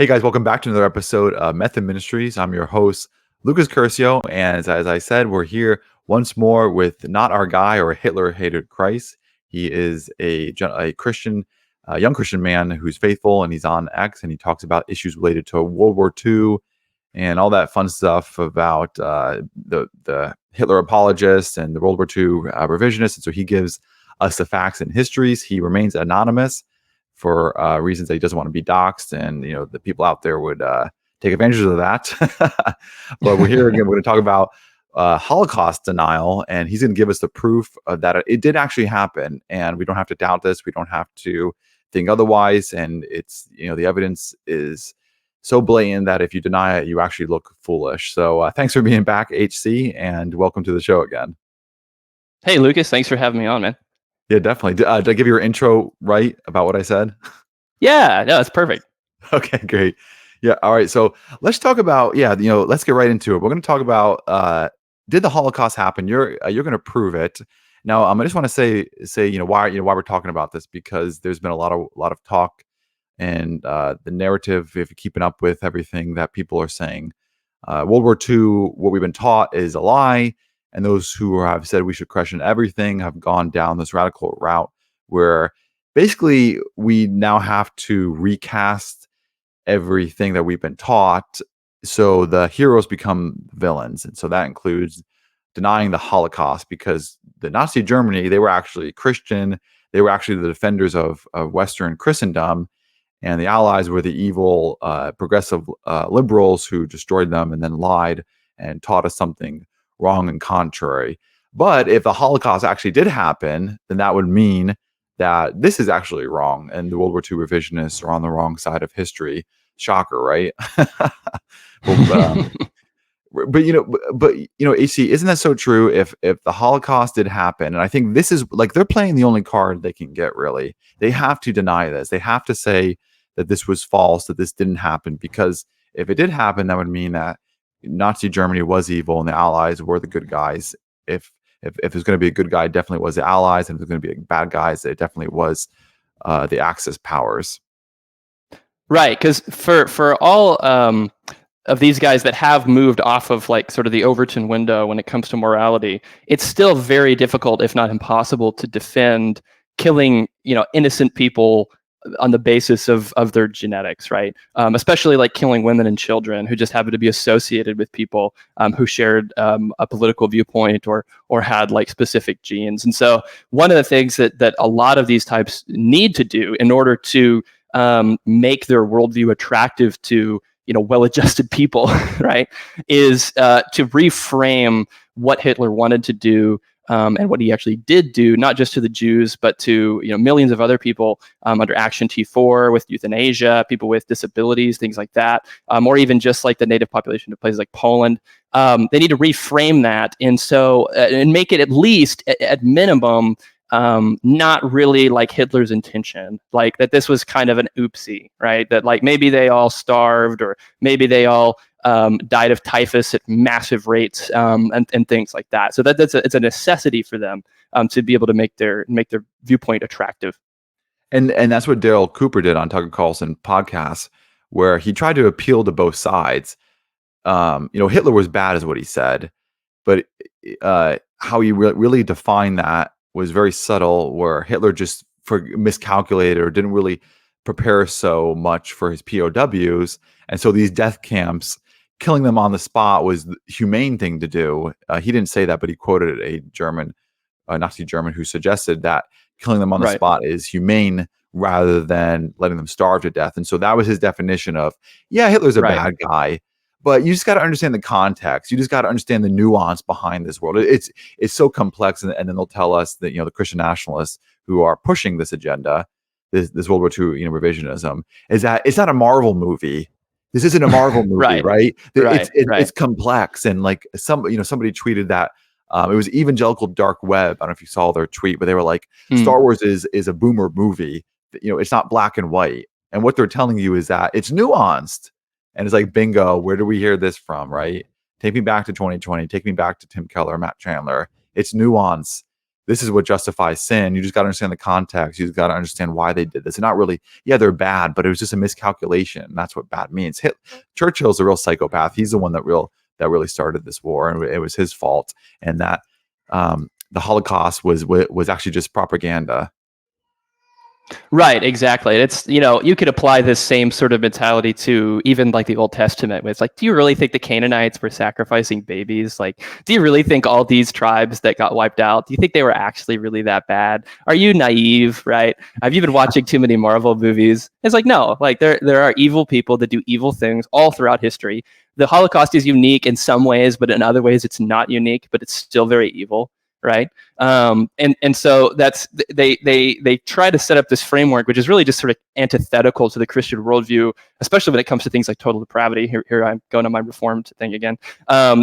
Hey guys, welcome back to another episode of Method Ministries. I'm your host, Lucas Curcio, and as I said, we're here once more with not our guy or a Hitler-hated Christ. He is a Christian, young Christian man who's faithful, and he's on X, and he talks about issues related to World War II and all that fun stuff about the Hitler apologists and the World War II revisionists. And so he gives us the facts and histories. He remains anonymous for reasons that he doesn't want to be doxxed, and the people out there would take advantage of that. But we're here again. We're going to talk about Holocaust denial, and he's going to give us the proof that it did actually happen, and we don't have to doubt this. We don't have to think otherwise, and it's the evidence is so blatant that if you deny it, you actually look foolish. So thanks for being back, HC, and welcome to the show again. Hey, Lucas, thanks for having me on, man. Yeah, definitely. Did I give your intro right about what I said? Yeah, no, that's perfect. Okay, great. Yeah, all right. So let's talk about let's get right into it. We're going to talk about did the Holocaust happen? You're going to prove it. Now, I just want to say why we're talking about this, because there's been a lot of talk and the narrative, if you're keeping up with everything that people are saying. World War II, what we've been taught is a lie, and those who have said we should question everything have gone down this radical route where basically we now have to recast everything that we've been taught, so the heroes become villains. And so that includes denying the Holocaust, because the Nazi Germany, they were actually Christian. They were actually the defenders of Western Christendom, and the Allies were the evil progressive liberals who destroyed them and then lied and taught us something wrong and contrary. But if the Holocaust actually did happen, then that would mean that this is actually wrong, and the World War II revisionists are on the wrong side of history. Shocker, right? but AC, isn't that so true? If the Holocaust did happen, and I think this is like they're playing the only card they can get. Really, they have to deny this. They have to say that this was false, that this didn't happen, because if it did happen, that would mean that Nazi Germany was evil and the Allies were the good guys. If there's going to be a good guy, it definitely was the Allies, and if there's going to be bad guys, it definitely was the Axis powers. Right, because for all of these guys that have moved off of like sort of the Overton window when it comes to morality, it's still very difficult, if not impossible, to defend killing innocent people on the basis of their genetics, right? Especially like killing women and children who just happen to be associated with people who shared a political viewpoint or had like specific genes. And so one of the things that a lot of these types need to do in order to make their worldview attractive to well-adjusted people, right, is to reframe what Hitler wanted to do. And what he actually did do, not just to the Jews, but to millions of other people under Action T4, with euthanasia, people with disabilities, things like that, or even just like the native population of places like Poland. They need to reframe that, and make it at least at minimum not really like Hitler's intention, like that this was kind of an oopsie, right? That like maybe they all starved, or maybe they all died of typhus at massive rates, and things like that. So it's a necessity for them to be able to make their viewpoint attractive. And that's what Daryl Cooper did on Tucker Carlson podcast, where he tried to appeal to both sides. Hitler was bad, is what he said, but how he really defined that was very subtle, where Hitler just miscalculated or didn't really prepare so much for his POWs. And so these death camps, killing them on the spot was the humane thing to do. He didn't say that, but he quoted a Nazi German who suggested that killing them on the spot is humane rather than letting them starve to death. And so that was his definition of, yeah, Hitler's a bad guy, but you just got to understand the context. You just got to understand the nuance behind this world. It's so complex. And then they'll tell us that, the Christian nationalists who are pushing this agenda, this World War II, revisionism, is that it's not a Marvel movie. This isn't a Marvel movie, right? It's complex. And like somebody tweeted that it was Evangelical Dark Web. I don't know if you saw their tweet, but they were like, Star Wars is a boomer movie. It's not black and white. And what they're telling you is that it's nuanced. And it's like, bingo, where do we hear this from, right? Take me back to 2020. Take me back to Tim Keller, Matt Chandler. It's nuance. this is what justifies sin. You just got to understand the context. You just got to understand why they did this. And not really, yeah, they're bad, but it was just a miscalculation. That's what bad means. Churchill's a real psychopath. He's the one that really started this war, and it was his fault. And that the Holocaust was actually just propaganda. Right, exactly. It's, you could apply this same sort of mentality to even like the Old Testament. Where it's like, do you really think the Canaanites were sacrificing babies? Like, do you really think all these tribes that got wiped out, do you think they were actually really that bad? Are you naive, right? Have you been watching too many Marvel movies? It's like, no, like there are evil people that do evil things all throughout history. The Holocaust is unique in some ways, but in other ways it's not unique, but it's still very evil, right? And so that's they try to set up this framework, which is really just sort of antithetical to the Christian worldview, especially when it comes to things like total depravity. Here I'm going on my Reformed thing again,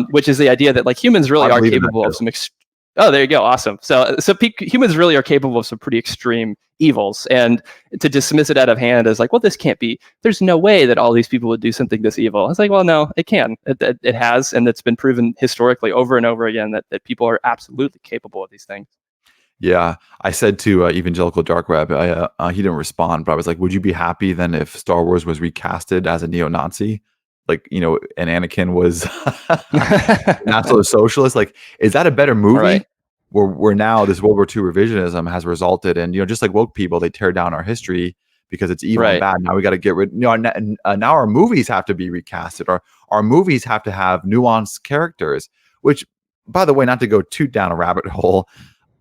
which is the idea that like humans really are capable of some. Oh, there you go, awesome. So humans really are capable of some pretty extreme evils, and to dismiss it out of hand as like, well, this can't be. There's no way that all these people would do something this evil. It's like, well, no, it can. It has, and it's been proven historically over and over again that people are absolutely capable of these things. Yeah, I said to Evangelical Dark Web, he didn't respond, but I was like, would you be happy then if Star Wars was recasted as a neo-Nazi? Like, and Anakin was National Socialist? Like, is that a better movie? Right. Where now this World War II revisionism has resulted in, just like woke people, they tear down our history because it's evil and bad. Now we got to get rid. Now our movies have to be recasted, or our movies have to have nuanced characters. Which, by the way, not to go too down a rabbit hole,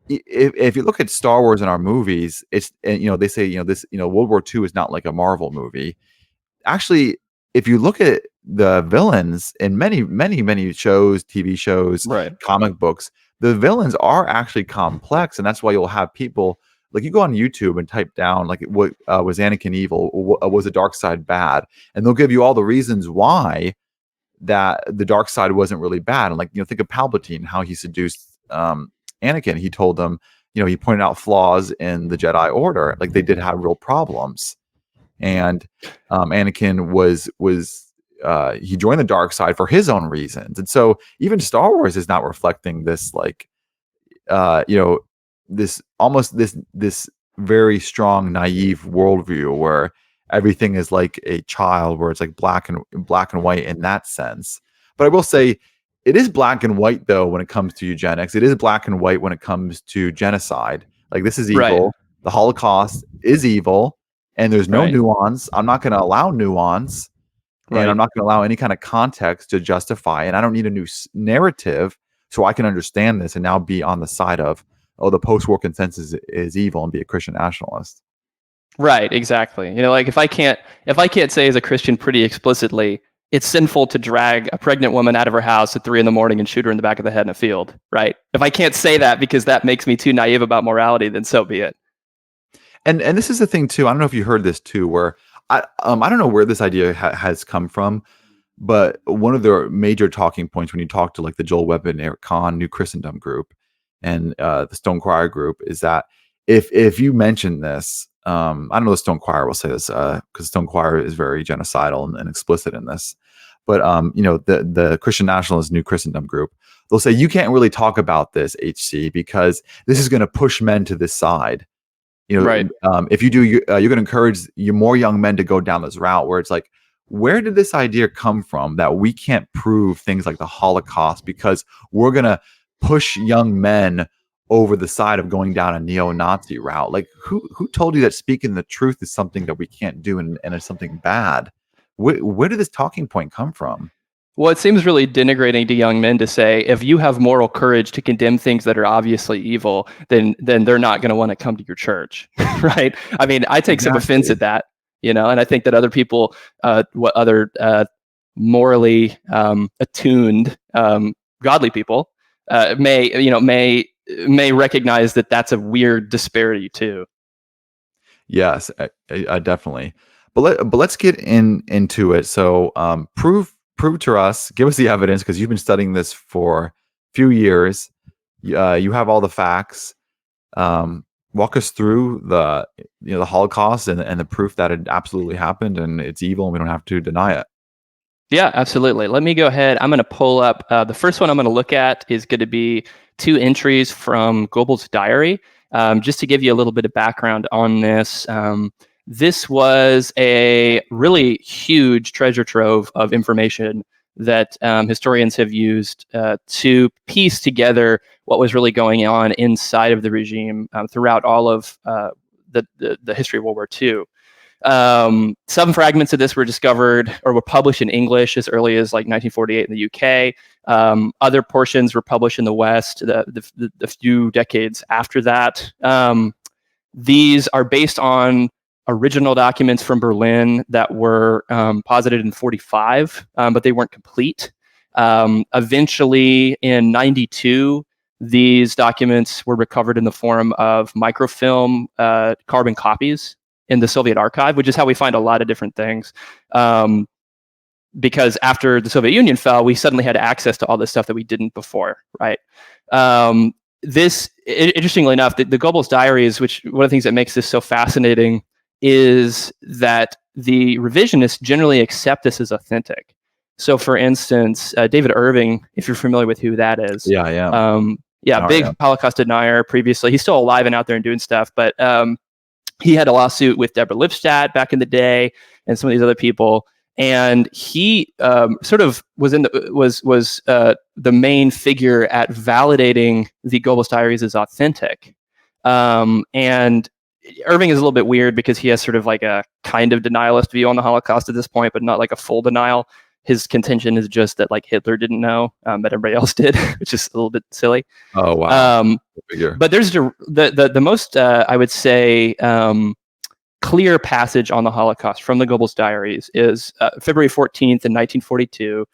if you look at Star Wars in our movies, it's, they say this World War II is not like a Marvel movie. Actually, if you look at the villains in many shows, TV shows, comic books, the villains are actually complex, and that's why you'll have people like, you go on YouTube and type down like, what was Anakin evil, or was the dark side bad, and they'll give you all the reasons why that the dark side wasn't really bad. And like, think of Palpatine, how he seduced Anakin. He told them, he pointed out flaws in the Jedi Order, like they did have real problems. And Anakin was he joined the dark side for his own reasons. And so even Star Wars is not reflecting this, like, this almost this very strong naive worldview where everything is like a child, where it's like black and white in that sense. But I will say, it is black and white though when it comes to eugenics. It is black and white when it comes to genocide. Like, this is evil. Right. The Holocaust is evil, and there's no nuance. I'm not going to allow nuance, and I'm not going to allow any kind of context to justify. And I don't need a new narrative so I can understand this and now be on the side of, oh, the post-war consensus is evil, and be a Christian nationalist. Right, exactly. Like, if I can't say as a Christian pretty explicitly, it's sinful to drag a pregnant woman out of her house at 3 a.m. and shoot her in the back of the head in a field, right? If I can't say that because that makes me too naive about morality, then so be it. And this is the thing too. I don't know if you heard this too, where I don't know where this idea has come from, but one of the major talking points when you talk to like the Joel Webb and Eric Kahn New Christendom group and the Stone Choir group is that if you mention this, I don't know, the Stone Choir will say this because Stone Choir is very genocidal and explicit in this, but the Christian Nationalist New Christendom group, they'll say you can't really talk about this, HC, because this is going to push men to this side. If you do, you're going to encourage more young men to go down this route, where it's like, where did this idea come from that we can't prove things like the Holocaust because we're going to push young men over the side of going down a neo-Nazi route? Like, who told you that speaking the truth is something that we can't do and it's something bad? Where did this talking point come from? Well, it seems really denigrating to young men to say, if you have moral courage to condemn things that are obviously evil, then they're not going to want to come to your church, right? I mean, I take some offense at that, and I think that other people, morally attuned, godly people, may recognize that that's a weird disparity too. Yes, I definitely. But let's get into it. So, prove to us, give us the evidence, because you've been studying this for a few years. You have all the facts. Walk us through the Holocaust and the proof that it absolutely happened and it's evil and we don't have to deny it. Yeah, absolutely. Let me go ahead. I'm going to pull up the first one I'm going to look at is going to be two entries from Goebbels' diary. Just to give you a little bit of background on this, this was a really huge treasure trove of information that historians have used to piece together what was really going on inside of the regime throughout all of the history of World War II. Some fragments of this were discovered or were published in English as early as like 1948 in the UK. Other portions were published in the West the few decades after that. These are based on original documents from Berlin that were posited in 45, but they weren't complete. Eventually, in 92, these documents were recovered in the form of microfilm carbon copies in the Soviet archive, which is how we find a lot of different things. Because after the Soviet Union fell, we suddenly had access to all this stuff that we didn't before, right? Interestingly enough, the Goebbels diaries, which one of the things that makes this so fascinating is that the revisionists generally accept this as authentic. So, for instance, David Irving, if you're familiar with who that is, Yeah, I am. yeah, Now I big am. Holocaust denier previously. He's still alive and out there and doing stuff, but he had a lawsuit with Deborah Lipstadt back in the day, and some of these other people. And he sort of was the main figure at validating the Goebbels diaries as authentic. And Irving is a little bit weird because he has sort of like a kind of denialist view on the Holocaust at this point, but not like a full denial. His contention is just that like Hitler didn't know, but everybody else did, which is a little bit silly. Oh wow. But there's the most I would say clear passage on the Holocaust from the Goebbels diaries is February 14th in 1942.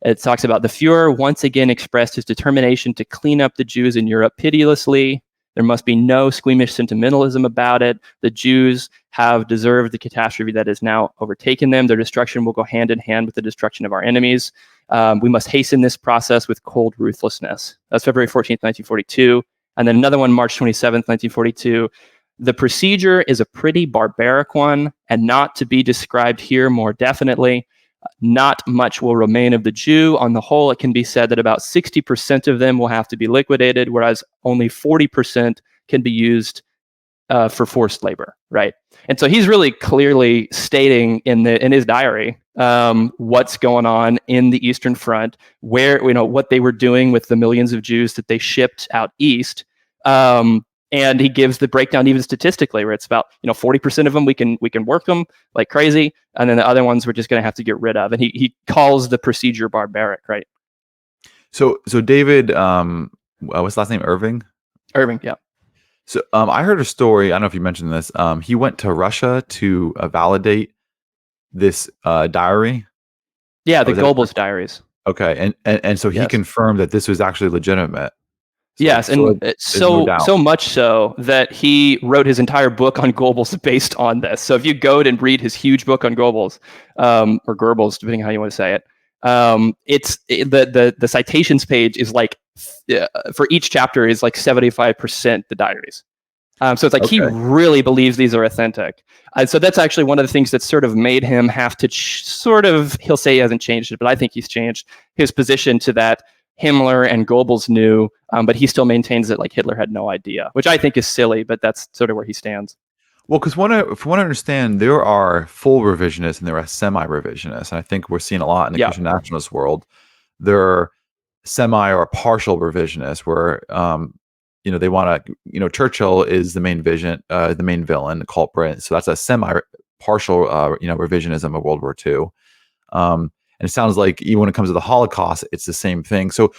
It talks about the Fuhrer once again expressed his determination to clean up the Jews in Europe pitilessly. There must be no squeamish sentimentalism about it. The Jews have deserved the catastrophe that has now overtaken them. Their destruction will go hand in hand with the destruction of our enemies. We must hasten this process with cold ruthlessness. That's February 14th, 1942. And then another one, March 27th, 1942. The procedure is a pretty barbaric one and not to be described here more definitely. Not much will remain of the Jew. On the whole, it can be said that about 60% of them will have to be liquidated, whereas only 40% can be used for forced labor, right? And so he's really clearly stating in his diary what's going on in the Eastern Front, where what they were doing with the millions of Jews that they shipped out east. And he gives the breakdown even statistically, where it's about 40% of them we can work them like crazy, and then the other ones we're just going to have to get rid of. And he calls the procedure barbaric, right? So David, what's his last name? Irving. Irving, yeah. So I heard a story. I don't know if you mentioned this. He went to Russia to validate this diary. Yeah, the Goebbels diaries. Okay, and so he Yes. confirmed that this was actually legitimate. Yes, and so much so that he wrote his entire book on Goebbels based on this. So if you go and read his huge book on Goebbels, or Goebbels, depending on how you want to say it, the citations page is like for each chapter is like 75% the diaries. So it's like he really believes these are authentic. So that's actually one of the things that sort of made him have to he'll say he hasn't changed it, but I think he's changed his position to that Himmler and Goebbels knew, but he still maintains that like Hitler had no idea, which I think is silly, but that's sort of where he stands. Well, because from what I understand, there are full revisionists and there are semi-revisionists, and I think we're seeing a lot in the Christian nationalist world. There are semi or partial revisionists where they want to, Churchill is the main villain, the culprit. So that's a semi-partial, revisionism of World War II. And it sounds like even when it comes to the Holocaust, it's the same thing. So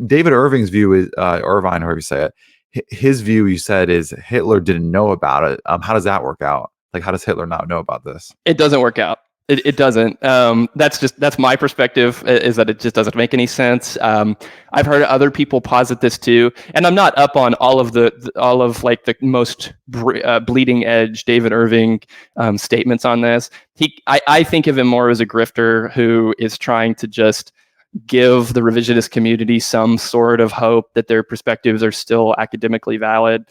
David Irving's view is, Irvine, however you say it, his view, you said, is Hitler didn't know about it. How does that work out? Like, how does Hitler not know about this? It doesn't work out. It doesn't. That's my perspective, is that it just doesn't make any sense. I've heard other people posit this too, and I'm not up on all of the most bleeding edge David Irving statements on this. I think of him more as a grifter who is trying to just give the revisionist community some sort of hope that their perspectives are still academically valid,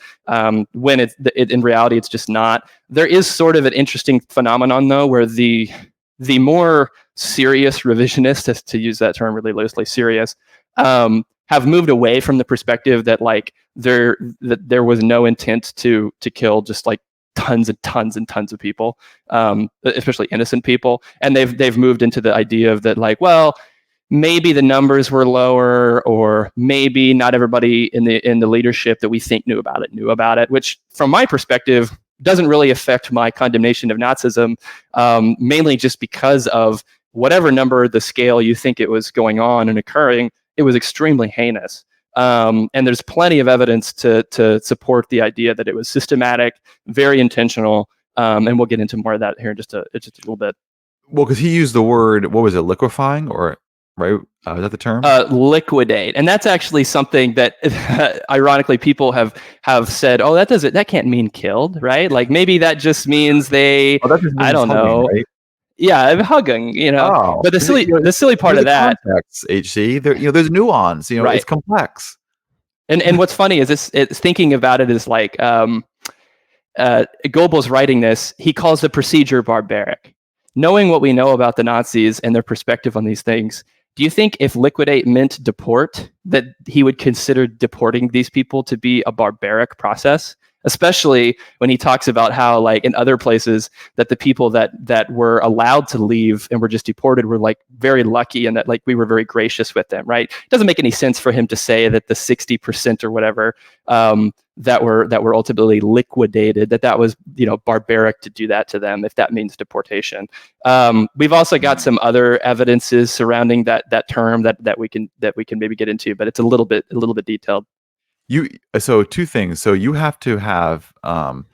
when in reality it's just not. There is sort of an interesting phenomenon though, where the the more serious revisionists, to use that term really loosely, serious, have moved away from the perspective that like there was no intent to kill just like tons and tons and tons of people, especially innocent people, and they've moved into the idea of that like, well, maybe the numbers were lower, or maybe not everybody in the leadership that we think knew about it, which from my perspective doesn't really affect my condemnation of Nazism, mainly just because of whatever number the scale you think it was going on and occurring, it was extremely heinous. And there's plenty of evidence to support the idea that it was systematic, very intentional, and we'll get into more of that here in just a little bit. Well, because he used the word, what was it, liquefying, or right? Is that the term? Liquidate, and that's actually something that, ironically, people have said, "Oh, that can't mean killed, right? Like maybe that just means they, that just means I don't hugging, know, right? Yeah, hugging, Oh, But the silly part of that, context, HC, there, there's nuance, right. It's complex. And what's funny is it's thinking about it is like Goebbels writing this, he calls the procedure barbaric. Knowing what we know about the Nazis and their perspective on these things, do you think if liquidate meant deport, that he would consider deporting these people to be a barbaric process? Especially when he talks about how, like in other places, that the people that were allowed to leave and were just deported were like very lucky, and that like we were very gracious with them, right? It doesn't make any sense for him to say that the 60% or whatever that were ultimately liquidated, that was barbaric to do that to them, if that means deportation. We've also got some other evidences surrounding that term that we can maybe get into, but it's a little bit detailed. So two things. So you have to have to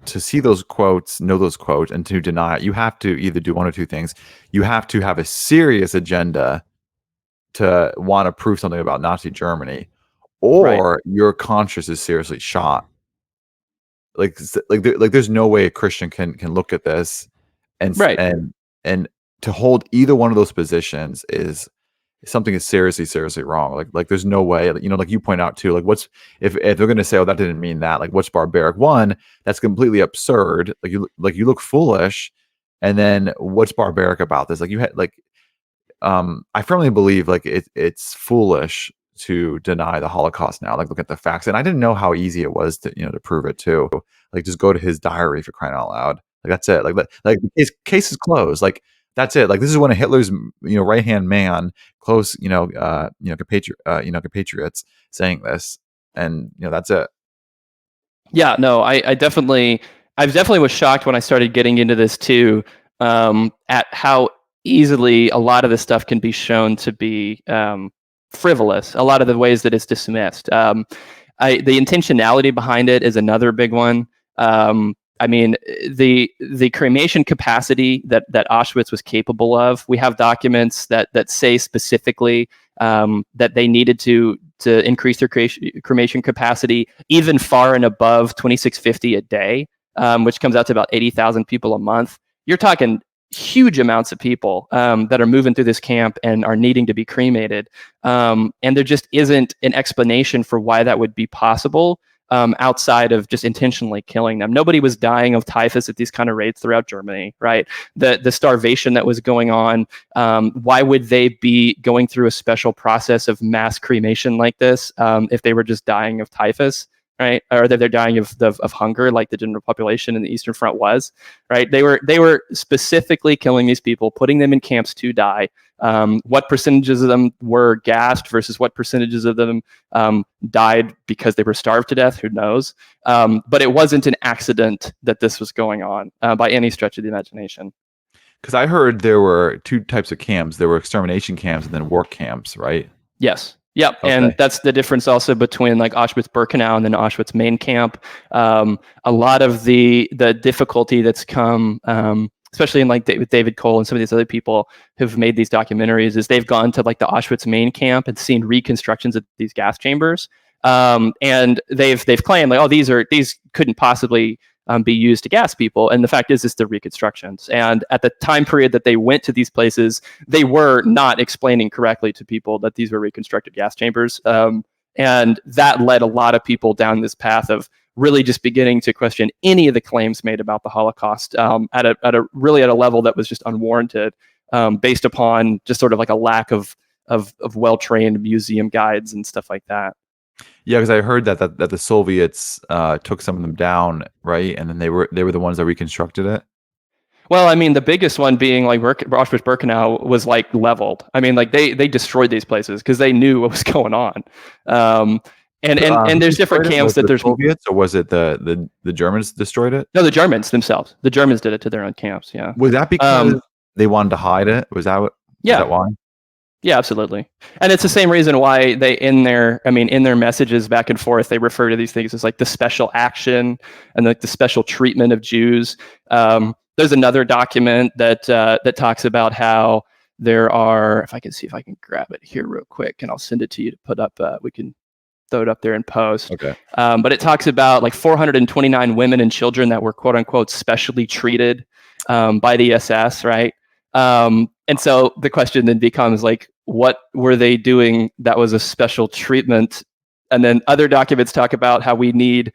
see those quotes, know those quotes, and to deny it, you have to either do one or two things. You have to have a serious agenda to want to prove something about Nazi Germany, or your conscience is seriously shot. Like there's no way a Christian can look at this and to hold either one of those positions is something is seriously wrong. Like there's no way, like you point out too, like what's if they're going to say, oh, that didn't mean that, like what's barbaric? One, that's completely absurd. You look foolish. And then what's barbaric about this? Like you had I firmly believe like it's foolish to deny the Holocaust now. Like look at the facts. And I didn't know how easy it was to to prove it too. Like just go to his diary for crying out loud. Like that's it. Like his case is closed. Like that's it. Like this is one of Hitler's right hand man, close compatriots saying this, and that's it. Yeah, no, I definitely was shocked when I started getting into this too, at how easily a lot of this stuff can be shown to be frivolous. A lot of the ways that it's dismissed. The intentionality behind it is another big one. I mean, the cremation capacity that Auschwitz was capable of. We have documents that say specifically that they needed to increase their cremation capacity even far and above 2,650 a day, which comes out to about 80,000 people a month. You're talking huge amounts of people that are moving through this camp and are needing to be cremated. And there just isn't an explanation for why that would be possible outside of just intentionally killing them. Nobody was dying of typhus at these kind of rates throughout Germany, right? The starvation that was going on, why would they be going through a special process of mass cremation like this if they were just dying of typhus? Right, or that they're dying of hunger, like the general population in the Eastern Front was. Right, they were specifically killing these people, putting them in camps to die. What percentages of them were gassed versus what percentages of them died because they were starved to death? Who knows? But it wasn't an accident that this was going on by any stretch of the imagination. Because I heard there were two types of camps. There were extermination camps and then work camps, right? Yes. Yep, okay. And that's the difference also between like Auschwitz-Birkenau and then Auschwitz main camp. A lot of the difficulty that's come, especially in like with David Cole and some of these other people who've made these documentaries, is they've gone to like the Auschwitz main camp and seen reconstructions of these gas chambers, and they've claimed like, oh, these couldn't possibly be used to gas people. And the fact is, it's the reconstructions. And at the time period that they went to these places, they were not explaining correctly to people that these were reconstructed gas chambers. And that led a lot of people down this path of, really just beginning to question any of the claims made about the Holocaust at a level that was just unwarranted, based upon just sort of like a lack of well-trained museum guides and stuff like that. Yeah, because I heard that the Soviets took some of them down, right? And then they were the ones that reconstructed it. Well, I mean, the biggest one being like Auschwitz-Birkenau was like leveled. I mean, like they destroyed these places because they knew what was going on. And Who there's different destroyed it? camps Was that it the there's Soviets or was it the Germans destroyed it? no, the Germans themselves. The Germans did it to their own camps. Yeah. Was that because Um, they wanted to hide it? Was that what? Was that yeah. why? Yeah, absolutely. And it's the same reason why they in their messages back and forth, they refer to these things as like the special action and like the special treatment of Jews. There's another document that talks about how there are, if I can see if I can grab it here real quick, and I'll send it to you to put up. We can throw it up there in post. Okay. But it talks about like 429 women and children that were quote unquote specially treated by the SS, right? And so the question then becomes like, what were they doing that was a special treatment? And then other documents talk about how we need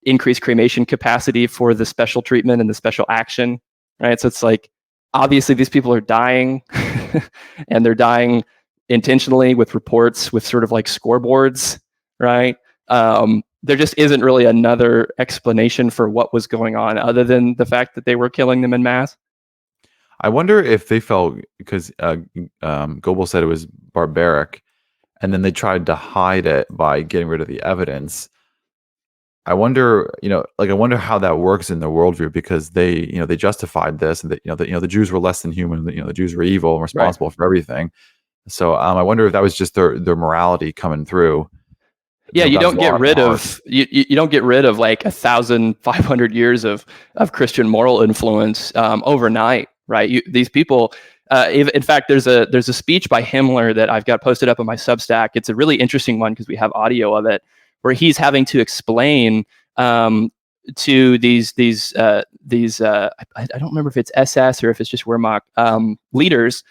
increased cremation capacity for the special treatment and the special action, right? So it's like, obviously these people are dying and they're dying intentionally with reports with sort of like scoreboards, right? There just isn't really another explanation for what was going on other than the fact that they were killing them in mass. I wonder if they felt because Goebbels said it was barbaric, and then they tried to hide it by getting rid of the evidence. I wonder, I wonder how that works in their worldview because they justified this and that the Jews were less than human. The Jews were evil and responsible for everything. So I wonder if that was just their morality coming through. Yeah, you God's don't get law rid hard. of you don't get rid of like 1,500 years of Christian moral influence overnight, right? These people, in fact, there's a speech by Himmler that I've got posted up on my Substack. It's a really interesting one because we have audio of it, where he's having to explain to these I don't remember if it's SS or if it's just Wehrmacht leaders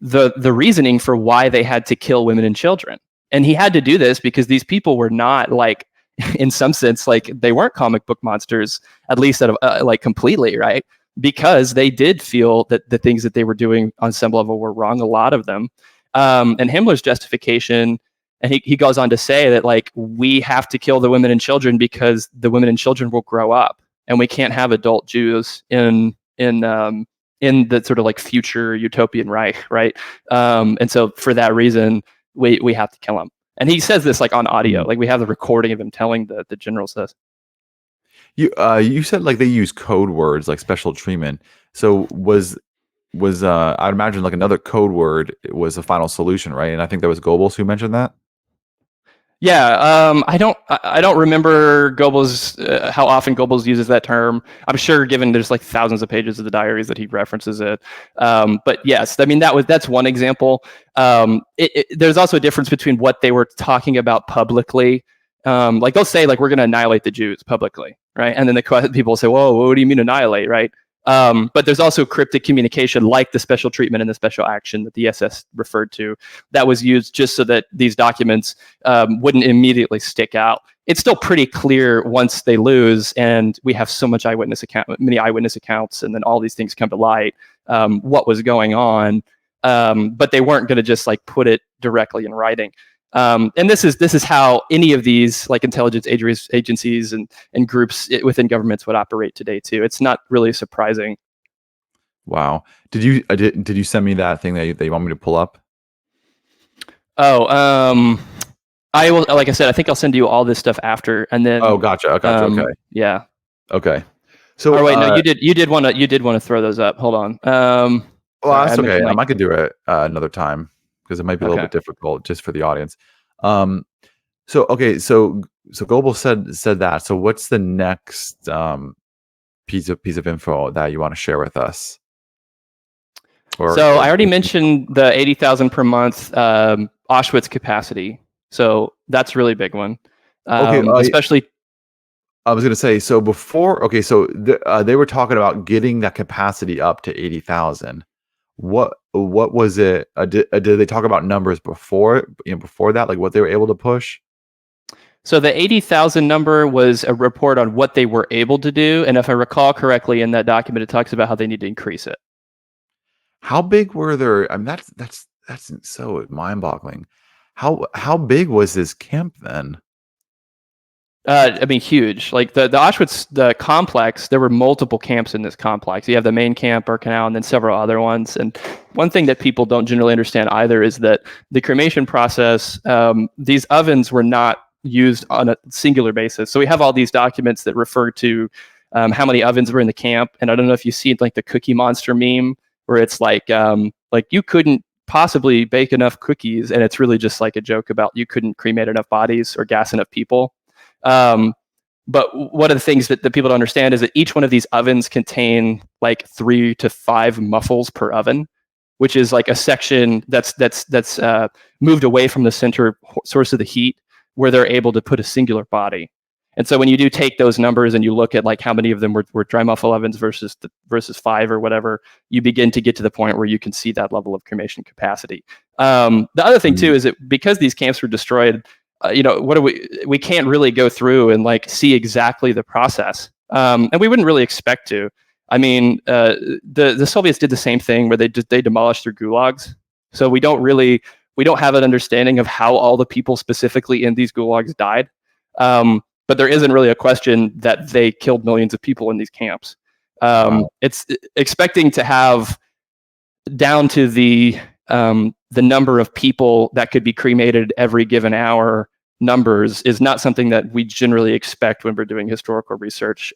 the reasoning for why they had to kill women and children. And he had to do this because these people were not like, in some sense, like they weren't comic book monsters, at least like completely, right? Because they did feel that the things that they were doing on some level were wrong, a lot of them. And Himmler's justification, and he goes on to say that like we have to kill the women and children because the women and children will grow up, and we can't have adult Jews in the sort of like future utopian Reich, right? And so for that reason, we have to kill him. And he says this like on audio, like we have the recording of him telling the generals this. You said like they use code words like special treatment. So was I'd imagine like another code word was the final solution, right? And I think that was Goebbels who mentioned that. Yeah, I don't remember Goebbels how often Goebbels uses that term. I'm sure, given there's like thousands of pages of the diaries that he references it. But yes, I mean that's one example. There's also a difference between what they were talking about publicly. Like they'll say like we're going to annihilate the Jews publicly, right? And then the people say, "Whoa, what do you mean annihilate?" Right? But there's also cryptic communication like the special treatment and the special action that the SS referred to that was used just so that these documents wouldn't immediately stick out. It's still pretty clear once they lose and we have so many eyewitness accounts, and then all these things come to light, what was going on. But they weren't going to just like put it directly in writing. And this is how any of these like intelligence agencies and groups within governments would operate today too. It's not really surprising. Wow. Did you send me that thing that you want me to pull up? Oh, I will. Like I said, I think I'll send you all this stuff after, and then. Oh, gotcha. Okay. Yeah. Okay. So. Oh wait, no, you did want to throw those up. Hold on. Well, sorry, that's okay. I could do it another time because it might be a little bit difficult just for the audience. So Goebbels said that. So what's the next piece of info that you want to share with us? So I already mentioned the 80,000 per month Auschwitz capacity. So that's a really big one. Especially. I was going to say, so before, okay, so they were talking about getting that capacity up to 80,000. What was it? Did they talk about numbers before that, like what they were able to push? So the 80,000 number was a report on what they were able to do, and if I recall correctly, in that document, it talks about how they need to increase it. How big were their? I mean, that's so mind-boggling. How big was this camp then? I mean, huge. Like the Auschwitz, the complex, there were multiple camps in this complex. You have the main camp, Birkenau, and then several other ones. And one thing that people don't generally understand either is that the cremation process, these ovens were not used on a singular basis. So we have all these documents that refer to how many ovens were in the camp. And I don't know if you see like the Cookie Monster meme, where it's like you couldn't possibly bake enough cookies, and it's really just like a joke about you couldn't cremate enough bodies or gas enough people. Um, but one of the things that people don't understand is that each one of these ovens contain like 3 to 5 muffles per oven, which is like a section that's moved away from the center source of the heat, where they're able to put a singular body. And so when you do take those numbers and you look at like how many of them were dry muffle ovens versus 5 or whatever, you begin to get to the point where you can see that level of cremation capacity. The other thing too is that because these camps were destroyed, we can't really go through and like see exactly the process, and we wouldn't really expect to. I mean, the Soviets did the same thing where they demolished their gulags, so we don't have an understanding of how all the people specifically in these gulags died. But there isn't really a question that they killed millions of people in these camps. Wow. It's expecting to have down to the number of people that could be cremated every given hour numbers is not something that we generally expect when we're doing historical research,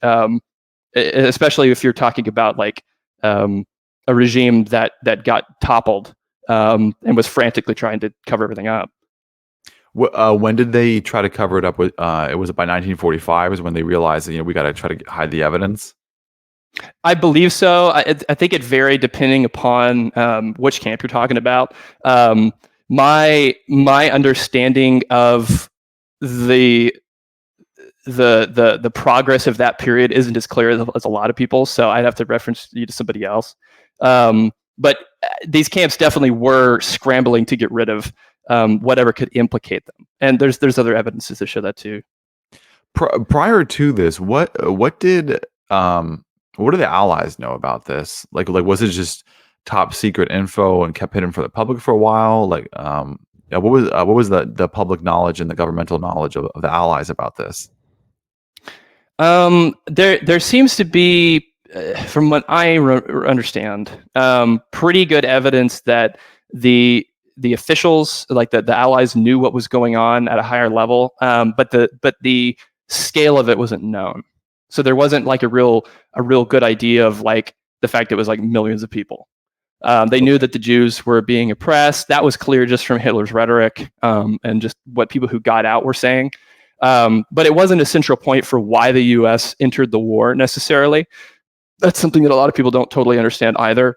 especially if you're talking about like a regime that got toppled and was frantically trying to cover everything up. When did they try to cover it up? With it was by 1945 is when they realized that we got to try to hide the evidence. I believe so. I think it varied depending upon which camp you're talking about. My understanding of the progress of that period isn't as clear as a lot of people, so I'd have to reference you to somebody else. But these camps definitely were scrambling to get rid of whatever could implicate them, and there's other evidences that show that too. Prior to this, what did the Allies know about this? Like was it just top secret info and kept hidden from the public for a while? Like, what was the public knowledge and the governmental knowledge of the Allies about this? There seems to be, from what I understand, pretty good evidence that the officials, like the Allies, knew what was going on at a higher level, but the scale of it wasn't known. So there wasn't like a real good idea of like the fact it was like millions of people. They knew that the Jews were being oppressed. That was clear just from Hitler's rhetoric and just what people who got out were saying. But it wasn't a central point for why the U.S. entered the war necessarily. That's something that a lot of people don't totally understand either.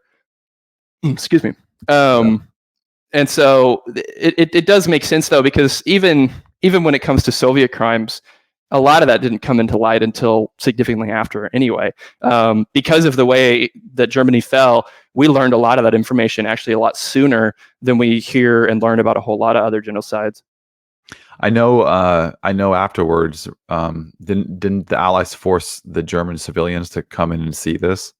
Excuse me. And so it does make sense though, because even when it comes to Soviet crimes, a lot of that didn't come into light until significantly after anyway. Because of the way that Germany fell, we learned a lot of that information actually a lot sooner than we hear and learn about a whole lot of other genocides. I know afterwards, didn't the Allies force the German civilians to come in and see this?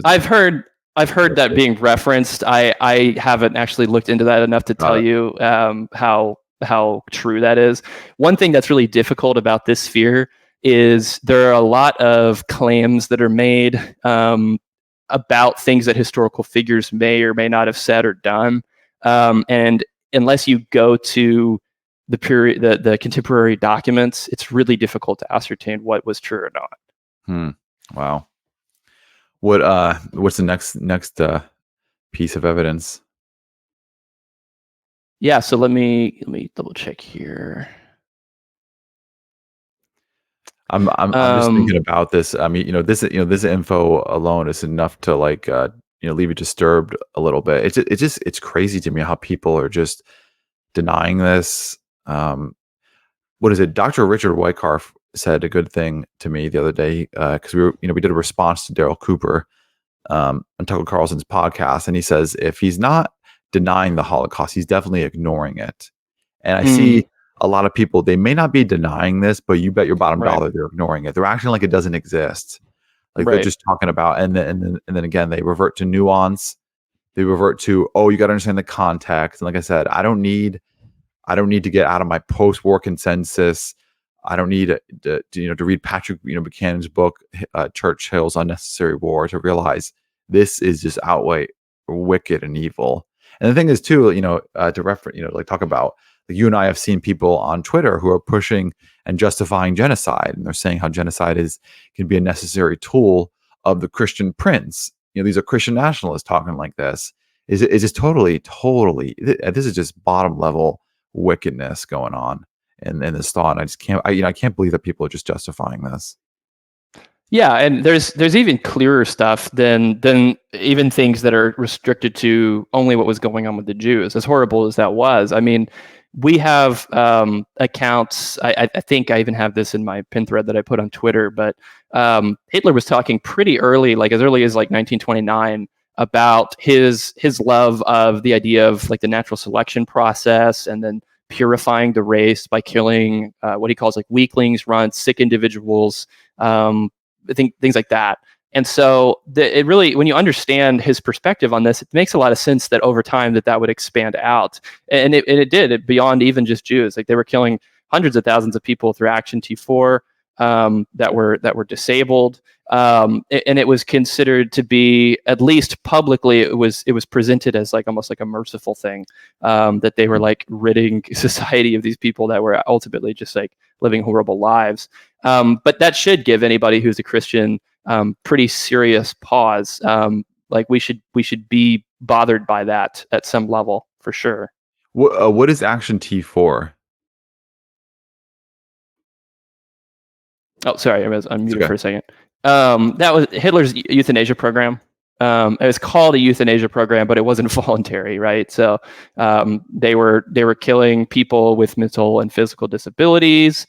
I've heard that being referenced. I haven't actually looked into that enough to tell you how true that is. One thing that's really difficult about this sphere is there are a lot of claims that are made about things that historical figures may or may not have said or done, and unless you go to the period, the contemporary documents, it's really difficult to ascertain what was true or not. Wow. What's the next piece of evidence? Yeah, so let me double check here. I'm just thinking about this. I mean, this info alone is enough to like leave you disturbed a little bit. It's crazy to me how people are just denying this. What is it? Dr. Richard Wyckoff said a good thing to me the other day because we did a response to Daryl Cooper on Tucker Carlson's podcast, and he says if he's not denying the Holocaust, he's definitely ignoring it. And I see a lot of people, they may not be denying this, but you bet your bottom Right. dollar they're ignoring it. They're acting like it doesn't exist. Like they're Right. just talking about, and then again, they revert to nuance. They revert to, oh, you got to understand the context. And like I said, I don't need to get out of my post-war consensus. I don't need to read Patrick Buchanan's book, Churchill's Unnecessary War, to realize this is just outright wicked and evil. And the thing is too, to reference, like talk about, like you and I have seen people on Twitter who are pushing and justifying genocide, and they're saying how genocide can be a necessary tool of the Christian prince. These are Christian nationalists talking like this. Is just totally, totally. This is just bottom level wickedness going on in this thought. And I just can't. I can't believe that people are just justifying this. Yeah, and there's even clearer stuff than even things that are restricted to only what was going on with the Jews. As horrible as that was, I mean, we have accounts. I think I even have this in my pin thread that I put on Twitter. But Hitler was talking pretty early, like as early as like 1929, about his love of the idea of like the natural selection process, and then purifying the race by killing what he calls like weaklings, runts, sick individuals. I think things like that. And so it really, when you understand his perspective on this, it makes a lot of sense that over time that would expand out. And it did beyond even just Jews. Like they were killing hundreds of thousands of people through Action T4 that were disabled. And it was considered to be, at least publicly, it was presented as like almost like a merciful thing, that they were like ridding society of these people that were ultimately just like living horrible lives. But that should give anybody who's a Christian pretty serious pause. Like we should be bothered by that at some level for sure. What is Action T4? Oh, sorry, I was unmuted Okay. for a second. That was Hitler's euthanasia program. It was called a euthanasia program, but it wasn't voluntary, right? So they were killing people with mental and physical disabilities,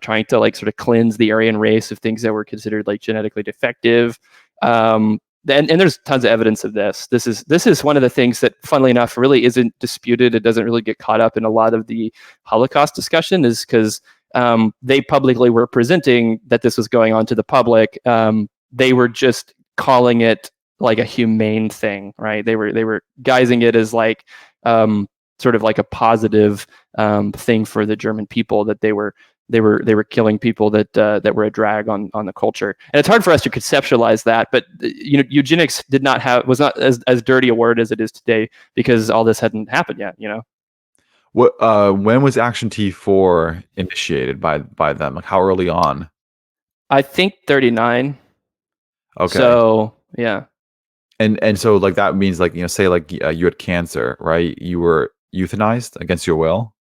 trying to like sort of cleanse the Aryan race of things that were considered like genetically defective. And there's tons of evidence of this. This is one of the things that, funnily enough, really isn't disputed. It doesn't really get caught up in a lot of the Holocaust discussion, is because they publicly were presenting that this was going on to the public. They were just calling it like a humane thing, right? They were guising it as like sort of like a positive thing for the German people, that they were killing people that were a drag on the culture. And it's hard for us to conceptualize that, but eugenics was not as dirty a word as it is today, because all this hadn't happened yet. What when was Action T4 initiated by them? Like how early on? I think 39. Okay. So yeah. And so like that means like say like you had cancer, right? You were euthanized against your will.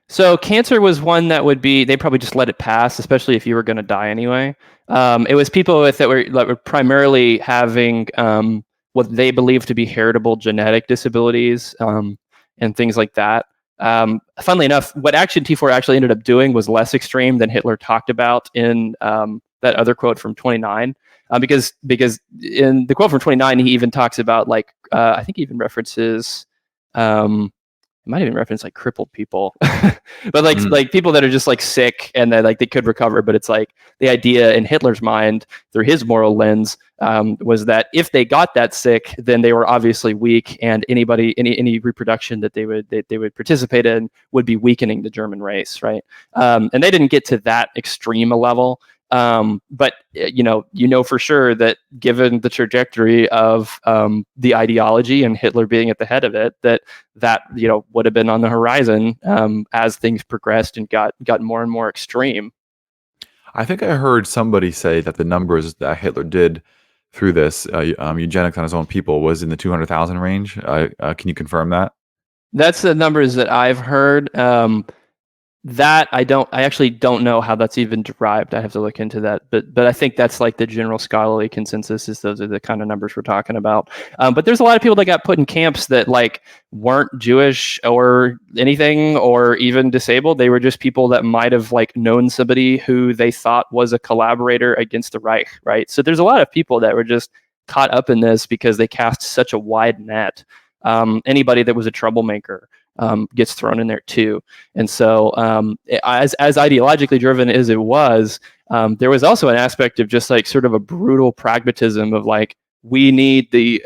So cancer was one that they probably just let it pass, especially if you were going to die anyway. It was people that were primarily having what they believed to be heritable genetic disabilities, and things like that. Funnily enough, what Action T4 actually ended up doing was less extreme than Hitler talked about in that other quote from 29. Because in the quote from 29, he even talks about like I think he even references. It might even reference like crippled people, but like people that are just like sick and that like they could recover. But it's like the idea in Hitler's mind, through his moral lens, was that if they got that sick, then they were obviously weak, and any reproduction that they would participate in would be weakening the German race, right? And they didn't get to that extreme a level. But for sure that given the trajectory of the ideology and Hitler being at the head of it, that would have been on the horizon as things progressed and got more and more extreme. I think I heard somebody say that the numbers that Hitler did through this eugenics on his own people was in the 200,000 range. Can you confirm that? That's the numbers that I've heard. That I actually don't know how that's even derived. I have to look into that, but I think that's like the general scholarly consensus, is those are the kind of numbers we're talking about. But there's a lot of people that got put in camps that like weren't Jewish or anything, or even disabled. They were just people that might have like known somebody who they thought was a collaborator against the Reich, right? So there's a lot of people that were just caught up in this because they cast such a wide net. Anybody that was a troublemaker, gets thrown in there too. And so, as ideologically driven as it was, there was also an aspect of just like sort of a brutal pragmatism of like, we need the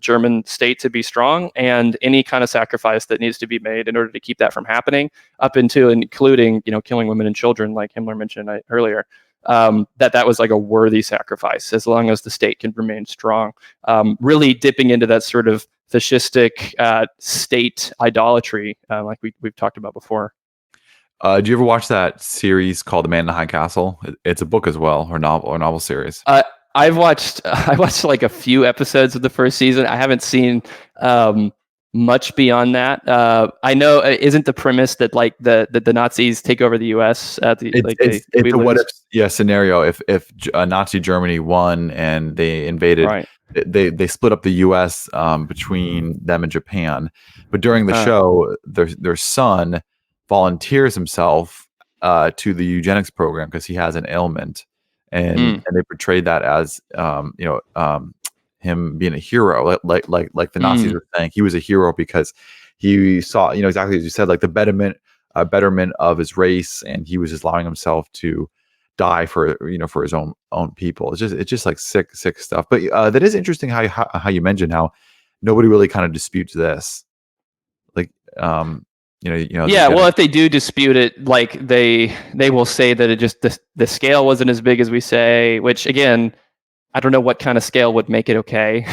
German state to be strong, and any kind of sacrifice that needs to be made in order to keep that from happening, up into and including killing women and children, like Himmler mentioned earlier. That was like a worthy sacrifice as long as the state can remain strong. Really dipping into that sort of fascistic state idolatry, like we've talked about before. Do you ever watch that series called The Man in the High Castle? It's a book as well, or novel series. I watched like a few episodes of the first season. I haven't seen much beyond that. I know, isn't the premise that like the Nazis take over the U.S. It's a what if scenario. If Nazi Germany won and they invaded, right. they split up the U.S. Between them and Japan. But during the show, their son volunteers himself to the eugenics program because he has an ailment, and they portrayed that as him being a hero, like the Nazis were saying he was a hero because he saw, exactly as you said, like the betterment of his race, and he was just allowing himself to die for his own people. It's just like sick stuff. But that is interesting how you mentioned how nobody really kind of disputes this, like yeah, well, if they do dispute it, like they will say that it just the scale wasn't as big as we say, which again, I don't know what kind of scale would make it okay.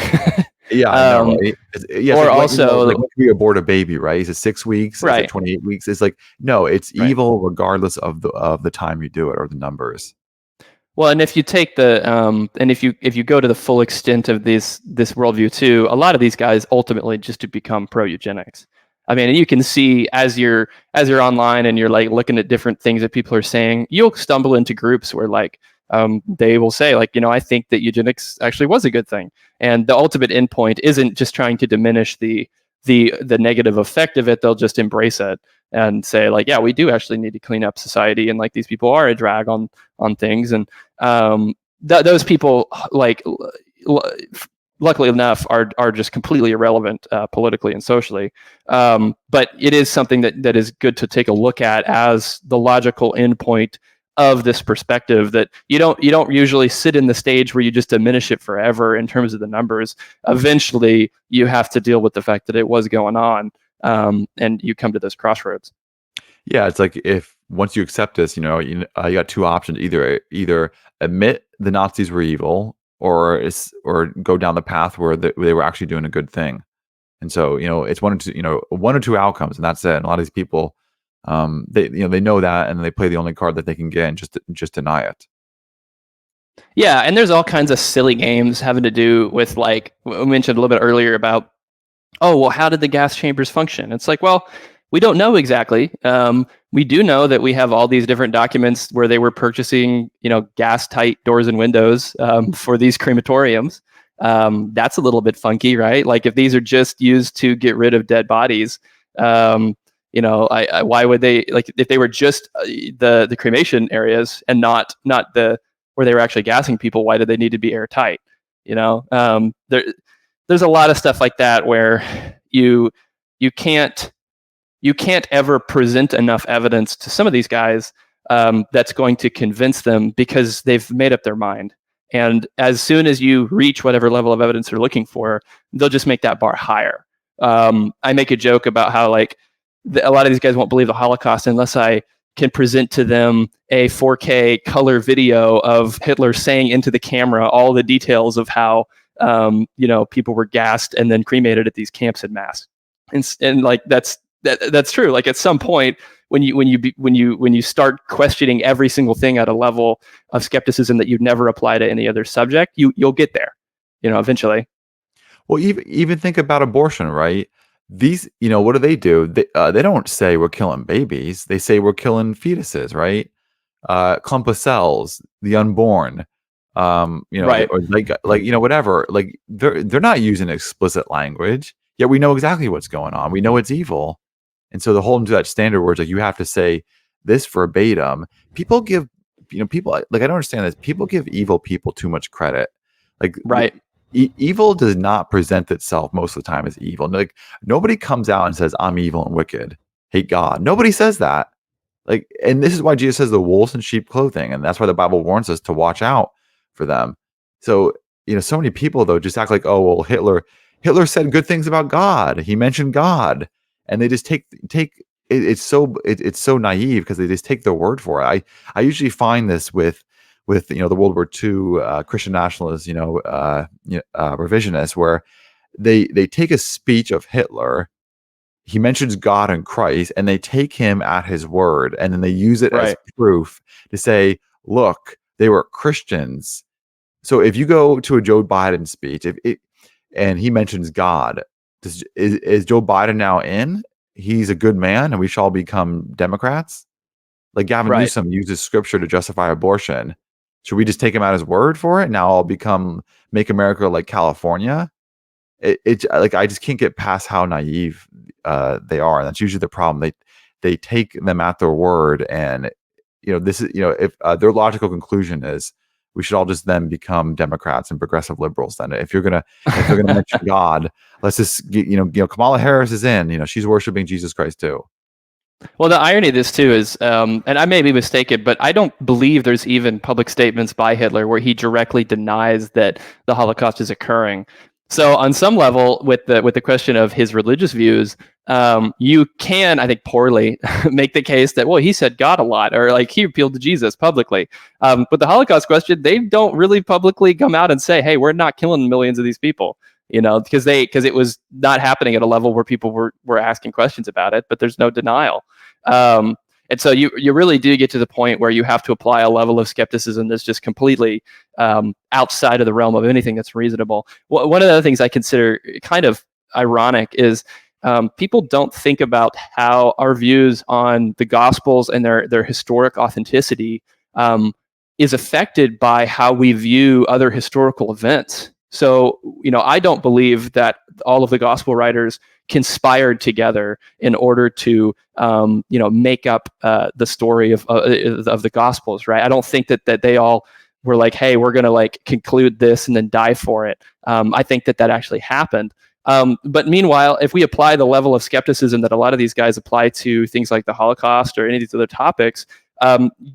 Yeah, I know, right? Yeah, or also, like when we abort a baby, right? Is it 6 weeks? right? Is it 28 weeks? It's like, no, it's evil regardless of the time you do it or the numbers. Well, and if you take the and if you go to the full extent of this worldview too, a lot of these guys ultimately just to become pro eugenics. I mean, you can see as you're online and you're like looking at different things that people are saying, you'll stumble into groups where like they will say like, I think that eugenics actually was a good thing, and the ultimate endpoint isn't just trying to diminish the negative effect of it. They'll just embrace it and say like, yeah, we do actually need to clean up society, and like these people are a drag on things, and those people like luckily enough are just completely irrelevant politically and socially, but it is something that is good to take a look at as the logical endpoint of this perspective, that you don't usually sit in the stage where you just diminish it forever in terms of the numbers. Eventually you have to deal with the fact that it was going on, and you come to this crossroads. Yeah, it's like if once you accept this, you got two options: either admit the Nazis were evil, or go down the path where they were actually doing a good thing. And so it's one or two outcomes, and that's it. And a lot of these people, they know that, and they play the only card that they can get and just deny it. Yeah, and there's all kinds of silly games having to do with, like we mentioned a little bit earlier about, oh, well, how did the gas chambers function? It's like, well, we don't know exactly. We do know that we have all these different documents where they were purchasing, gas tight doors and windows for these crematoriums. That's a little bit funky, right? Like if these are just used to get rid of dead bodies, why would they, like if they were just the cremation areas and not the where they were actually gassing people, why did they need to be airtight? There's a lot of stuff like that where you can't ever present enough evidence to some of these guys that's going to convince them, because they've made up their mind. And as soon as you reach whatever level of evidence they're looking for, they'll just make that bar higher. I make a joke about how like a lot of these guys won't believe the Holocaust unless I can present to them a 4K color video of Hitler saying into the camera all the details of how people were gassed and then cremated at these camps en masse. And like that's true. Like at some point, when you start questioning every single thing at a level of skepticism that you'd never apply to any other subject, you'll get there, eventually. Well, even think about abortion, right? These, what do? They don't say we're killing babies. They say we're killing fetuses, right? Clump of cells, the unborn, right. or whatever. Like they're not using explicit language, yet we know exactly what's going on. We know it's evil. And so to hold them to that standard where it's like you have to say this verbatim, people give, people like, I don't understand this. People give evil people too much credit. Like, right. evil does not present itself most of the time as evil. Like, nobody comes out and says, "I'm evil and wicked, hate God." Nobody says that. Like, and this is why Jesus says the wolves in sheep clothing, and that's why the Bible warns us to watch out for them. So, so many people though just act like, oh well, Hitler said good things about God. He mentioned God, and they just take it's so naive because they just take their word for it. I usually find this with the World War II Christian nationalists, revisionists, where they take a speech of Hitler. He mentions God and Christ, and they take him at his word, and then they use it as Right. proof to say, look, they were Christians. So if you go to a Joe Biden speech, and he mentions God, is Joe Biden now in? He's a good man, and we shall become Democrats. Like Gavin Right. Newsom uses scripture to justify abortion. Should we just take him at his word for it? Now I'll make America like California. It like I just can't get past how naive they are, and that's usually the problem. They take them at their word, and this is if their logical conclusion is we should all just then become Democrats and progressive liberals. Then if they're gonna mention God, let's just Kamala Harris is in. She's worshiping Jesus Christ too. Well, the irony of this too is, and I may be mistaken, but I don't believe there's even public statements by Hitler where he directly denies that the Holocaust is occurring. So, on some level, with the question of his religious views, you can, I think, poorly make the case that he said God a lot, or like he appealed to Jesus publicly. But the Holocaust question, they don't really publicly come out and say, "Hey, we're not killing millions of these people." Because it was not happening at a level where people were asking questions about it, but there's no denial. And so you really do get to the point where you have to apply a level of skepticism that's just completely outside of the realm of anything that's reasonable. One of the other things I consider kind of ironic is people don't think about how our views on the Gospels and their historic authenticity is affected by how we view other historical events. So, I don't believe that all of the gospel writers conspired together in order to, make up the story of the gospels, right? I don't think that they all were like, hey, we're going to like conclude this and then die for it. I think that actually happened. But meanwhile, if we apply the level of skepticism that a lot of these guys apply to things like the Holocaust or any of these other topics,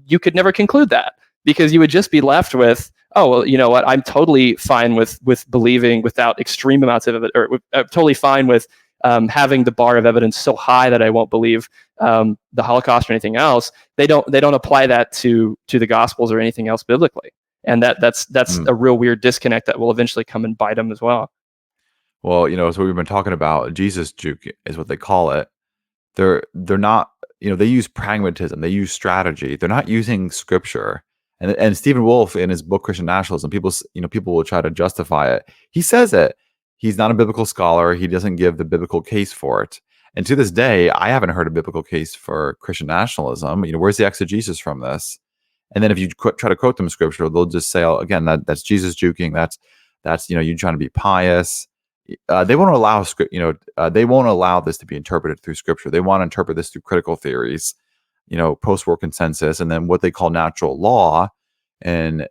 you could never conclude that, because you would just be left with, oh, well, you know what? I'm totally fine with believing without extreme amounts of it, or totally fine with having the bar of evidence so high that I won't believe the Holocaust or anything else. They don't apply that to the Gospels or anything else biblically, and that's a real weird disconnect that will eventually come and bite them as well. Well, so we've been talking about Jesus juke is what they call it. They're not, they use pragmatism, they use strategy. They're not using scripture. And Stephen Wolfe in his book Christian Nationalism, people will try to justify it. He says it. He's not a biblical scholar. He doesn't give the biblical case for it. And to this day, I haven't heard a biblical case for Christian nationalism. Where's the exegesis from this? And then if you try to quote them scripture, they'll just say, oh, again, that's Jesus juking. That's you trying to be pious. They won't allow they won't allow this to be interpreted through scripture. They want to interpret this through critical theories, post-war consensus, and then what they call natural law, and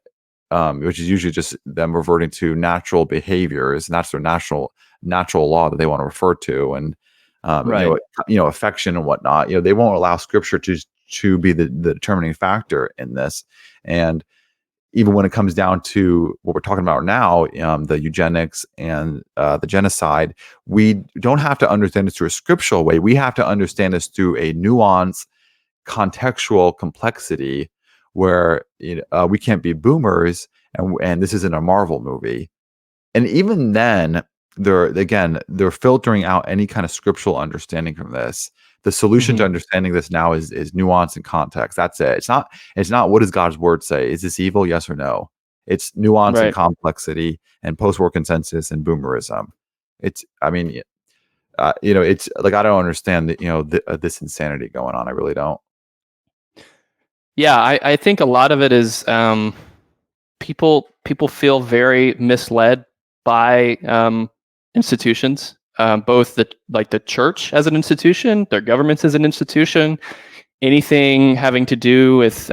which is usually just them reverting to natural behaviors, and that's their natural law that they want to refer to, and Right. Affection and whatnot. They won't allow scripture to be the determining factor in this. And even when it comes down to what we're talking about now, the eugenics and the genocide, we don't have to understand this through a scriptural way. We have to understand this through a nuance, contextual complexity, where we can't be boomers, and this isn't a Marvel movie. And even then, they're filtering out any kind of scriptural understanding from this. The solution to understanding this now is nuance and context. That's it. It's not what does God's word say? Is this evil? Yes or no? It's nuance and Right. complexity and post-war consensus and boomerism. It's like I don't understand this insanity going on. I really don't. Yeah, I think a lot of it is people feel very misled by institutions, both the church as an institution, their governments as an institution, anything having to do with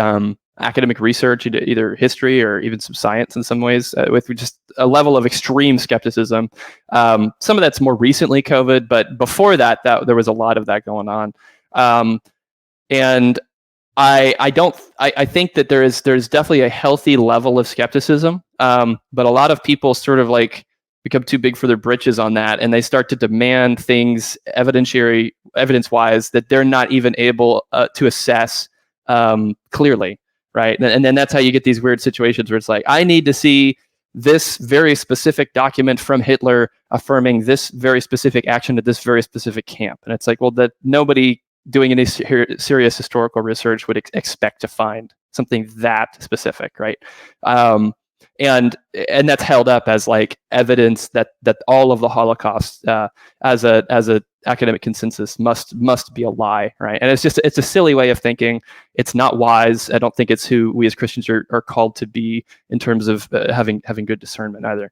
academic research, either history or even some science in some ways, with just a level of extreme skepticism. Some of that's more recently COVID, but before that there was a lot of that going on. And I think that there's definitely a healthy level of skepticism, but a lot of people sort of like become too big for their britches on that, and they start to demand things evidence-wise that they're not even able to assess clearly, right? And then that's how you get these weird situations where it's like, I need to see this very specific document from Hitler affirming this very specific action at this very specific camp, and it's like, well, that nobody doing any serious historical research would expect to find something that specific, right? And that's held up as like evidence that all of the Holocaust as a academic consensus must be a lie, right? And it's a silly way of thinking. It's not wise. I don't think it's who we as Christians are called to be in terms of having good discernment either.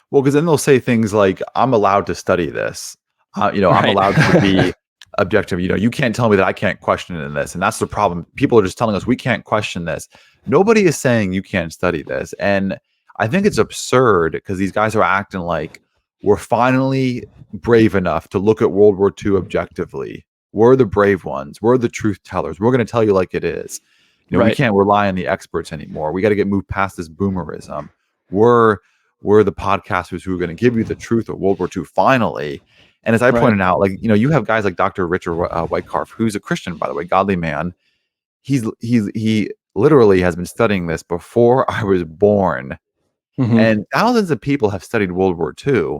Well, because then they'll say things like, "I'm allowed to study this." Right. I'm allowed to be objective. You can't tell me that I can't question it in this. And that's the problem. People are just telling us we can't question this. Nobody is saying you can't study this. And I think it's absurd because these guys are acting like we're finally brave enough to look at World War II objectively. We're the brave ones. We're the truth tellers. We're going to tell you like it is. Right. We can't rely on the experts anymore. We got to get moved past this boomerism. We're the podcasters who are going to give you the truth of World War II finally. And as I pointed out, like, you have guys like Dr. Richard Wyckoff, who's a Christian, by the way, godly man. He literally has been studying this before I was born. Mm-hmm. And thousands of people have studied World War II.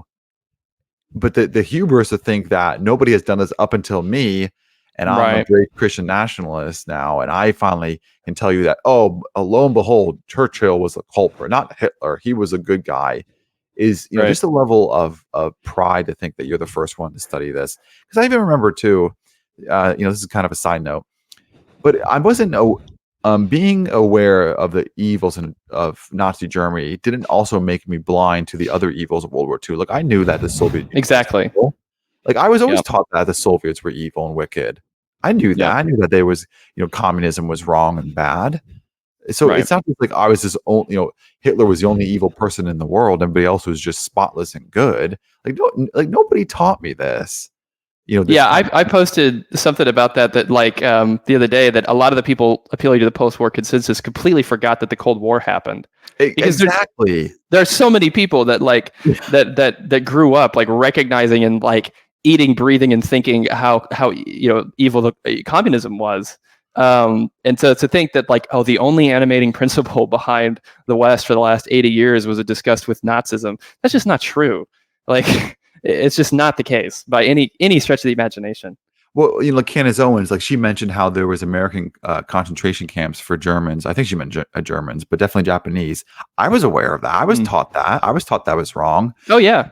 But the hubris to think that nobody has done this up until me, and I'm a great Christian nationalist now, and I finally can tell you that, lo and behold, Churchill was a culprit, not Hitler. He was a good guy. Is just a level of pride to think that you're the first one to study this. Because I even remember too, this is kind of a side note, but I wasn't being aware of the evils of Nazi Germany didn't also make me blind to the other evils of World War II. Like, I knew that the Soviet Union exactly. Like, I was always taught that the Soviets were evil and wicked. I knew that. I knew that there was communism was wrong and bad. So it's not just like I was this only, Hitler was the only evil person in the world. Everybody else was just spotless and good. Like nobody taught me this. I posted something about that like the other day, that a lot of the people appealing to the post-war consensus completely forgot that the Cold War happened. Because exactly. There's so many people that like that grew up like recognizing and like eating, breathing, and thinking how evil the communism was. And so to think that like, the only animating principle behind the West for the last 80 years was a disgust with Nazism, that's just not true. Like, it's just not the case by any stretch of the imagination. Well, like Candace Owens, like she mentioned how there was American concentration camps for Germans. I think she meant Germans, but definitely Japanese. I was aware of that. I was taught that. I was taught that was wrong. Oh yeah.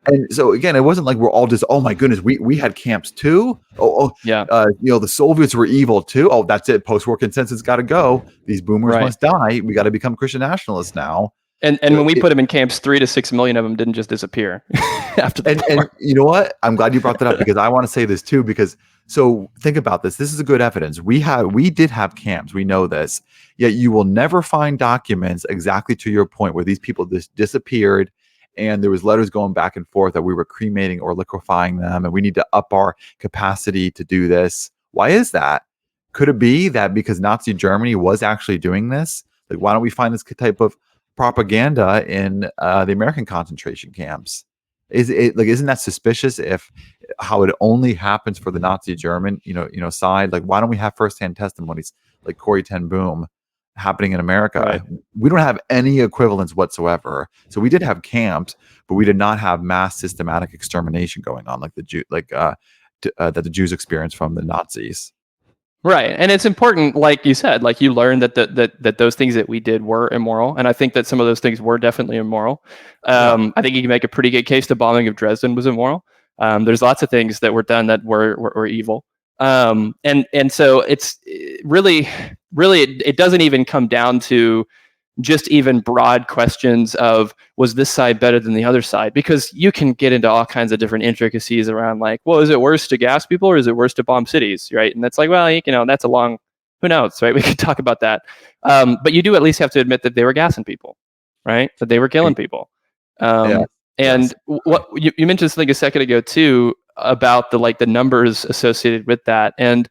And so again, it wasn't like we're all just, oh my goodness, we had camps too. The Soviets were evil too. Oh, that's it. Post-war consensus got to go. These boomers must die. We got to become Christian nationalists now. And when we put them in camps, 3 to 6 million of them didn't just disappear after the war. And you know what? I'm glad you brought that up because I want to say this too. Because so think about this. This is a good evidence. We did have camps. We know this. Yet you will never find documents exactly to your point where these people just disappeared, and there was letters going back and forth that we were cremating or liquefying them, and we need to up our capacity to do this. Why is that? Could it be that because Nazi Germany was actually doing this? Like, why don't we find this type of propaganda in the American concentration camps? Isn't that suspicious? If how it only happens for the Nazi German side, like, why don't we have firsthand testimonies like Corrie ten Boom happening in America? Right. We don't have any equivalence whatsoever. So we did have camps, but we did not have mass systematic extermination going on like that the Jews experienced from the Nazis. Right. And it's important, like you said, like you learned that those things that we did were immoral. And I think that some of those things were definitely immoral. I think you can make a pretty good case the bombing of Dresden was immoral. There's lots of things that were done that were evil. And so it's really, it doesn't even come down to just even broad questions of, was this side better than the other side? Because you can get into all kinds of different intricacies around like, well, is it worse to gas people or is it worse to bomb cities? Right. And that's like, well, that's a long Who knows, right? We could talk about that. But you do at least have to admit that they were gassing people, right? That they were killing people. Yeah. And Yes. what you mentioned something a second ago too about the numbers associated with that, and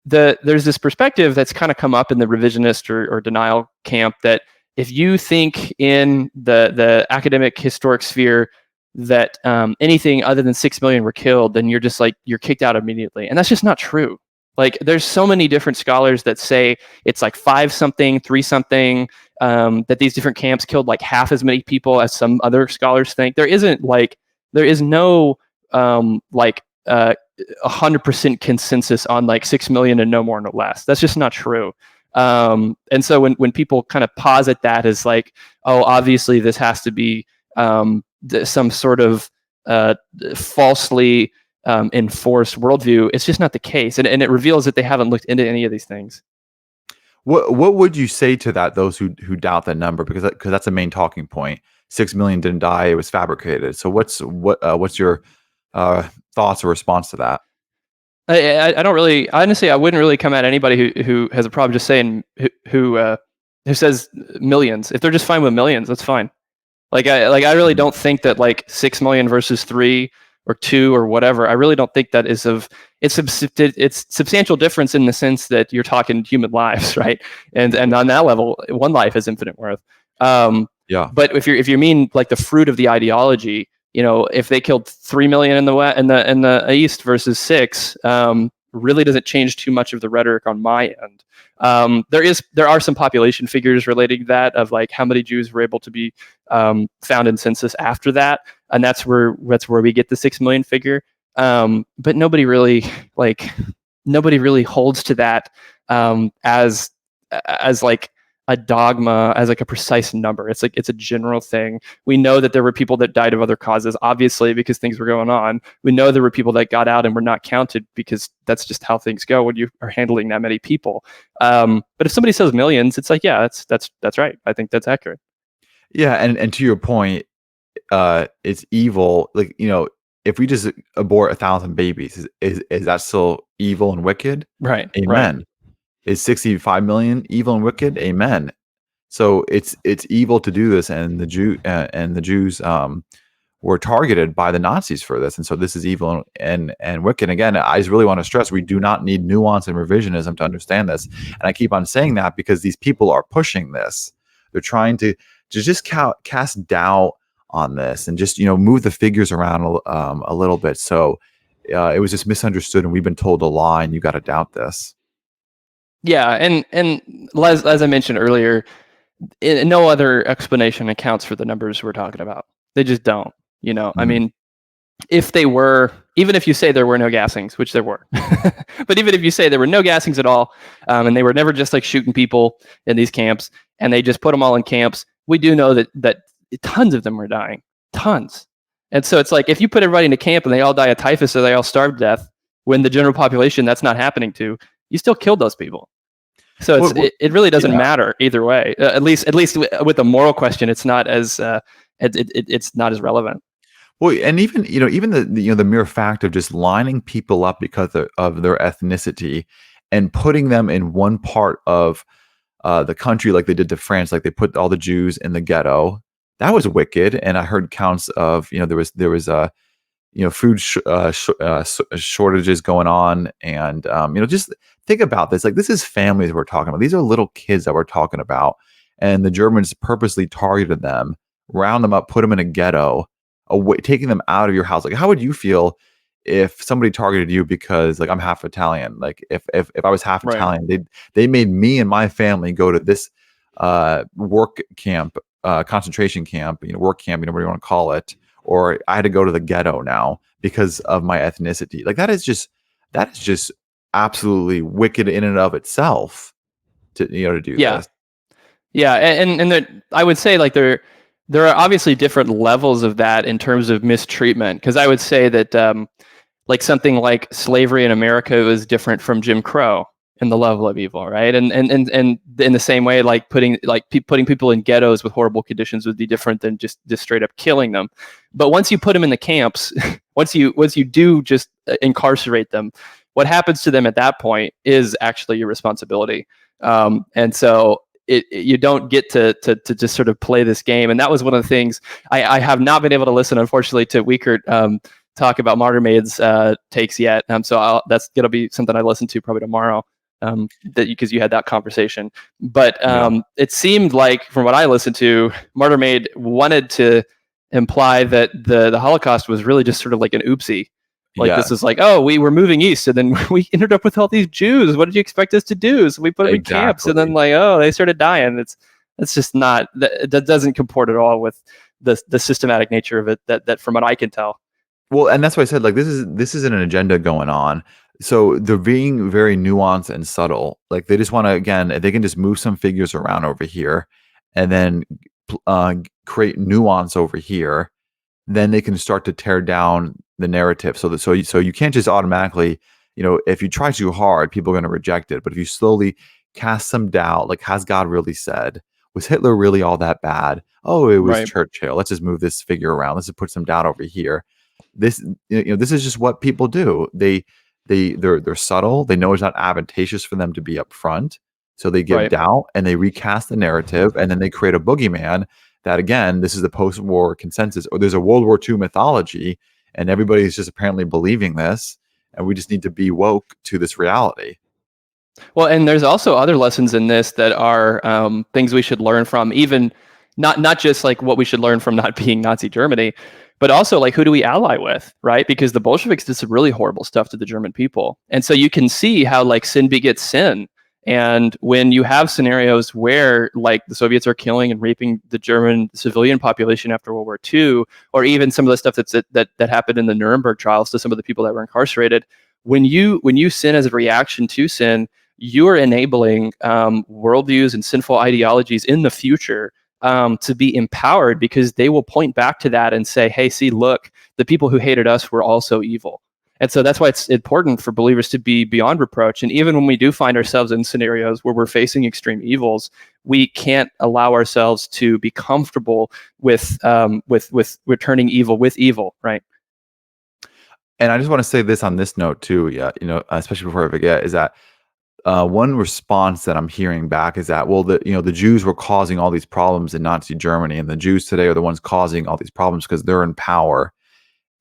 there's this perspective that's kind of come up in the revisionist or denial camp that if you think in the academic historic sphere that anything other than 6 million were killed, then you're just you're kicked out immediately, and that's just not true. Like there's so many different scholars that say it's like 5 something, 3 something, that these different camps killed like half as many people as some other scholars think. There is no 100% consensus on like 6 million and no more, no less. That's just not true. And so when people kind of posit that as like, oh, obviously this has to be some sort of falsely enforced worldview, it's just not the case. And it reveals that they haven't looked into any of these things. What would you say to that? Those who doubt that number, because that's a main talking point. 6 million didn't die; it was fabricated. So what's your thoughts or response to that? I don't really, honestly, I wouldn't really come at anybody who has a problem just saying who says millions. If they're just fine with millions, that's fine. I really don't think that like 6 million versus 3 or 2 or whatever. I really don't think that is it's substantial difference in the sense that you're talking human lives, right? And on that level, one life is infinite worth. Yeah. But if you mean like the fruit of the ideology, if they killed 3 million in the East versus 6, really doesn't change too much of the rhetoric on my end. There are some population figures relating to that of like how many Jews were able to be found in census after that, and that's where we get the 6 million figure. But nobody really holds to that as like a dogma, as like a precise number. It's a general thing. We know that there were people that died of other causes, obviously, because things were going on. We know there were people that got out and were not counted because that's just how things go when you are handling that many people. But if somebody says millions, it's like, yeah, that's right. I think that's accurate. Yeah, and to your point, it's evil. Like, if we just abort 1,000 babies, is that still evil and wicked? Right. Amen. Right. Is 65 million evil and wicked? Amen. So it's evil to do this, and the Jews were targeted by the Nazis for this, and so this is evil and wicked. Again, I just really want to stress we do not need nuance and revisionism to understand this, and I keep on saying that because these people are pushing this. They're trying to just cast doubt on this and just move the figures around a little bit. So it was just misunderstood, and we've been told a lie, and you got to doubt this. Yeah, and as I mentioned earlier, no other explanation accounts for the numbers we're talking about. They just don't. I mean, if they were, even if you say there were no gassings, which there were, but even if you say there were no gassings at all, and they were never just like shooting people in these camps, and they just put them all in camps, we do know that tons of them were dying, tons. And so it's like if you put everybody in a camp and they all die of typhus or they all starve to death, when the general population that's not happening to, you still killed those people. So it really doesn't matter either way. At least with the moral question, it's not as it's not as relevant. Well, and even the mere fact of just lining people up because of their ethnicity and putting them in one part of the country, like they did to France, like they put all the Jews in the ghetto, that was wicked. And I heard counts of there was food shortages going on, and just think about this. Like, this is families we're talking about. These are little kids that we're talking about, and the Germans purposely targeted them, round them up, put them in a ghetto, taking them out of your house. Like, how would you feel if somebody targeted you because, like, I'm half Italian? Like, if I was half Italian, they made me and my family go to this work camp, concentration camp, work camp, whatever you want to call it, or I had to go to the ghetto now because of my ethnicity. Like, that is just absolutely wicked in and of itself to do this. Yeah, and I would say like there are obviously different levels of that in terms of mistreatment, because I would say that like something like slavery in America was different from Jim Crow in the level of evil, right? And in the same way, like putting people in ghettos with horrible conditions would be different than just straight up killing them. But once you put them in the camps, once you do just incarcerate them, what happens to them at that point is actually your responsibility. And so you don't get to just sort of play this game. And that was one of the things I have not been able to listen, unfortunately, to Wiechert talk about Martyr Maid's takes yet. So that's going to be something I listen to probably tomorrow, because you had that conversation. But it seemed like, from what I listened to, Martyr Maid wanted to imply that the Holocaust was really just sort of like an oopsie. Like, this is like, oh, we were moving east, and then we ended up with all these Jews. What did you expect us to do? So we put them in camps, and then like, oh, they started dying. It's just not, that doesn't comport at all with the systematic nature of it. That from what I can tell. Well, and that's why I said, like, this isn't an agenda going on. So they're being very nuanced and subtle. Like, they just want to, again, they can just move some figures around over here, and then create nuance over here. Then they can start to tear down the narrative. So you can't just automatically, if you try too hard, people are going to reject it. But if you slowly cast some doubt, like, has God really said? Was Hitler really all that bad? Oh, it was Churchill. Let's just move this figure around. Let's just put some doubt over here. This is just what people do. They're subtle. They know it's not advantageous for them to be upfront, so they give doubt and they recast the narrative, and then they create a boogeyman. That, again, this is the post-war consensus, or there's a World War II mythology, and everybody's just apparently believing this, and we just need to be woke to this reality. Well, and there's also other lessons in this that are things we should learn from, even not just like what we should learn from not being Nazi Germany, but also like, who do we ally with, right? Because the Bolsheviks did some really horrible stuff to the German people. And so you can see how like sin begets sin. And when you have scenarios where like the Soviets are killing and raping the German civilian population after World War II, or even some of the stuff that happened in the Nuremberg trials to some of the people that were incarcerated, when you sin as a reaction to sin, you are enabling worldviews and sinful ideologies in the future to be empowered, because they will point back to that and say, hey, see, look, the people who hated us were also evil. And so that's why it's important for believers to be beyond reproach. And even when we do find ourselves in scenarios where we're facing extreme evils, we can't allow ourselves to be comfortable with returning evil with evil, right? And I just want to say this on this note too, especially before I forget, is that one response that I'm hearing back is that, well, the Jews were causing all these problems in Nazi Germany, and the Jews today are the ones causing all these problems because they're in power.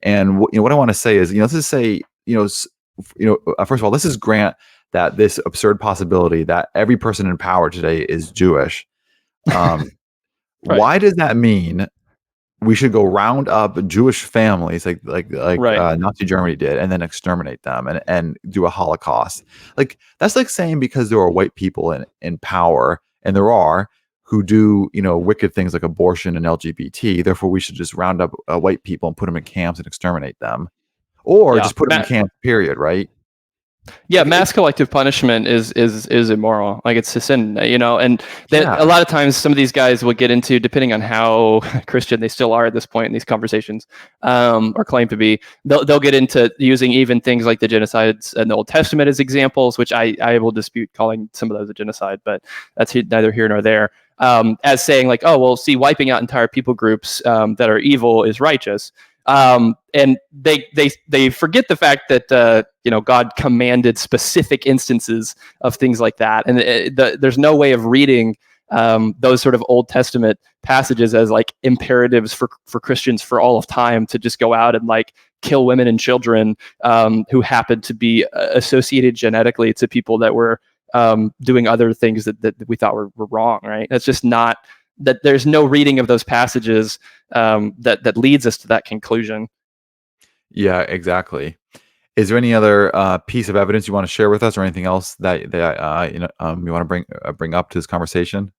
And what I want to say is, let's just say, first of all, let's just grant that this absurd possibility that every person in power today is Jewish. Why does that mean we should go round up Jewish families like Nazi Germany did, and then exterminate them and do a Holocaust? Like, that's like saying because there are white people in power, and there are, who do wicked things like abortion and LGBT, therefore we should just round up white people and put them in camps and exterminate them, or just put them in camps, period, right? Yeah, mass collective punishment is immoral. Like, it's a sin, and that a lot of times some of these guys will get into, depending on how Christian they still are at this point in these conversations, or claim to be, they'll get into using even things like the genocides in the Old Testament as examples, which I will dispute calling some of those a genocide, but that's neither here nor there. As saying like, oh, well, see, wiping out entire people groups that are evil is righteous. And they forget the fact that God commanded specific instances of things like that, and there's no way of reading those sort of Old Testament passages as like imperatives for Christians for all of time to just go out and like kill women and children who happen to be associated genetically to people that were doing other things that we thought were wrong, right? That's just not, that there's no reading of those passages that leads us to that conclusion. Yeah, exactly. Is there any other piece of evidence you want to share with us, or anything else that you want to bring up to this conversation?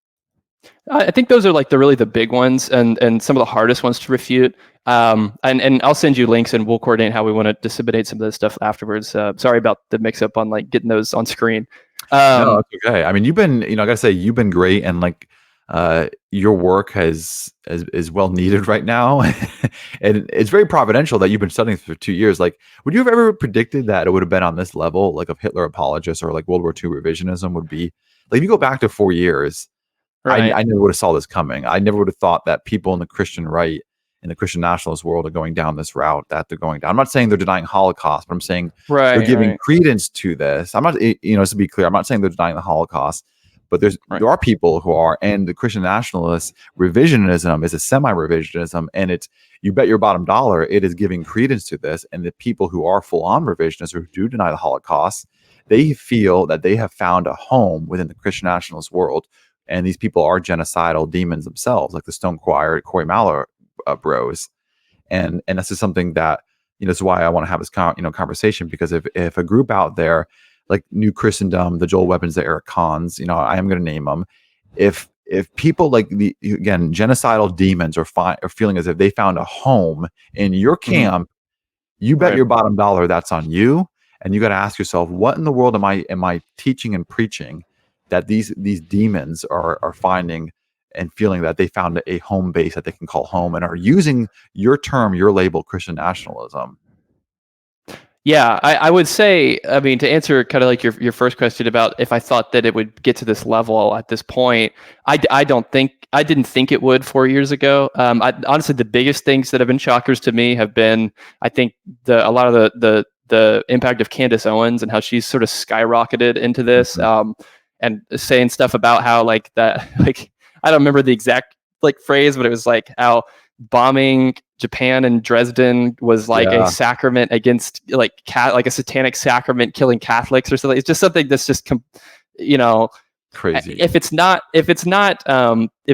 I think those are like the big ones, and some of the hardest ones to refute. And I'll send you links, and we'll coordinate how we want to disseminate some of this stuff afterwards. Sorry about the mix up on like getting those on screen. No, it's okay. I mean, you've been, I gotta say, you've been great, and like your work is well needed right now. And it's very providential that you've been studying for 2 years. Like, would you have ever predicted that it would have been on this level, like of Hitler apologists or like World War II revisionism would be? Like, if you go back to 4 years, right. I never would have saw this coming. I never would have thought that people in the Christian right in the Christian nationalist world are going down this route that they're going down. I'm not saying they're denying Holocaust, but I'm saying they're Right, giving right, credence to this. I'm not, just to be clear, I'm not saying they're denying the Holocaust, but right. there are people who are, and the Christian nationalist revisionism is a semi-revisionism, and it's, you bet your bottom dollar it is giving credence to this. And the people who are full-on revisionists or who do deny the Holocaust, they feel that they have found a home within the Christian nationalist world, and these people are genocidal demons themselves, like the Stone Choir, Corey Mallor bros, and this is something that, this is why I want to have this conversation, because if a group out there like New Christendom, the Joel Webbins, the Eric Kahns, I am going to name them, if people like the, again, genocidal demons are feeling as if they found a home in your camp, you bet Right. your bottom dollar that's on you. And you got to ask yourself, what in the world am I teaching and preaching that these demons are finding and feeling that they found a home base that they can call home, and are using your term, your label, Christian nationalism? Yeah, I would say, I mean, to answer kind of like your first question about if I thought that it would get to this level at this point, I didn't think it would 4 years ago. Honestly, the biggest things that have been shockers to me have been, I think, a lot of the impact of Candace Owens and how she's sort of skyrocketed into this, and saying stuff about how like that, like, I don't remember the exact like phrase, but it was like how bombing Japan and Dresden was like a Yeah, sacrament against like like a satanic sacrament killing Catholics or something. It's just something that's just you know crazy. if it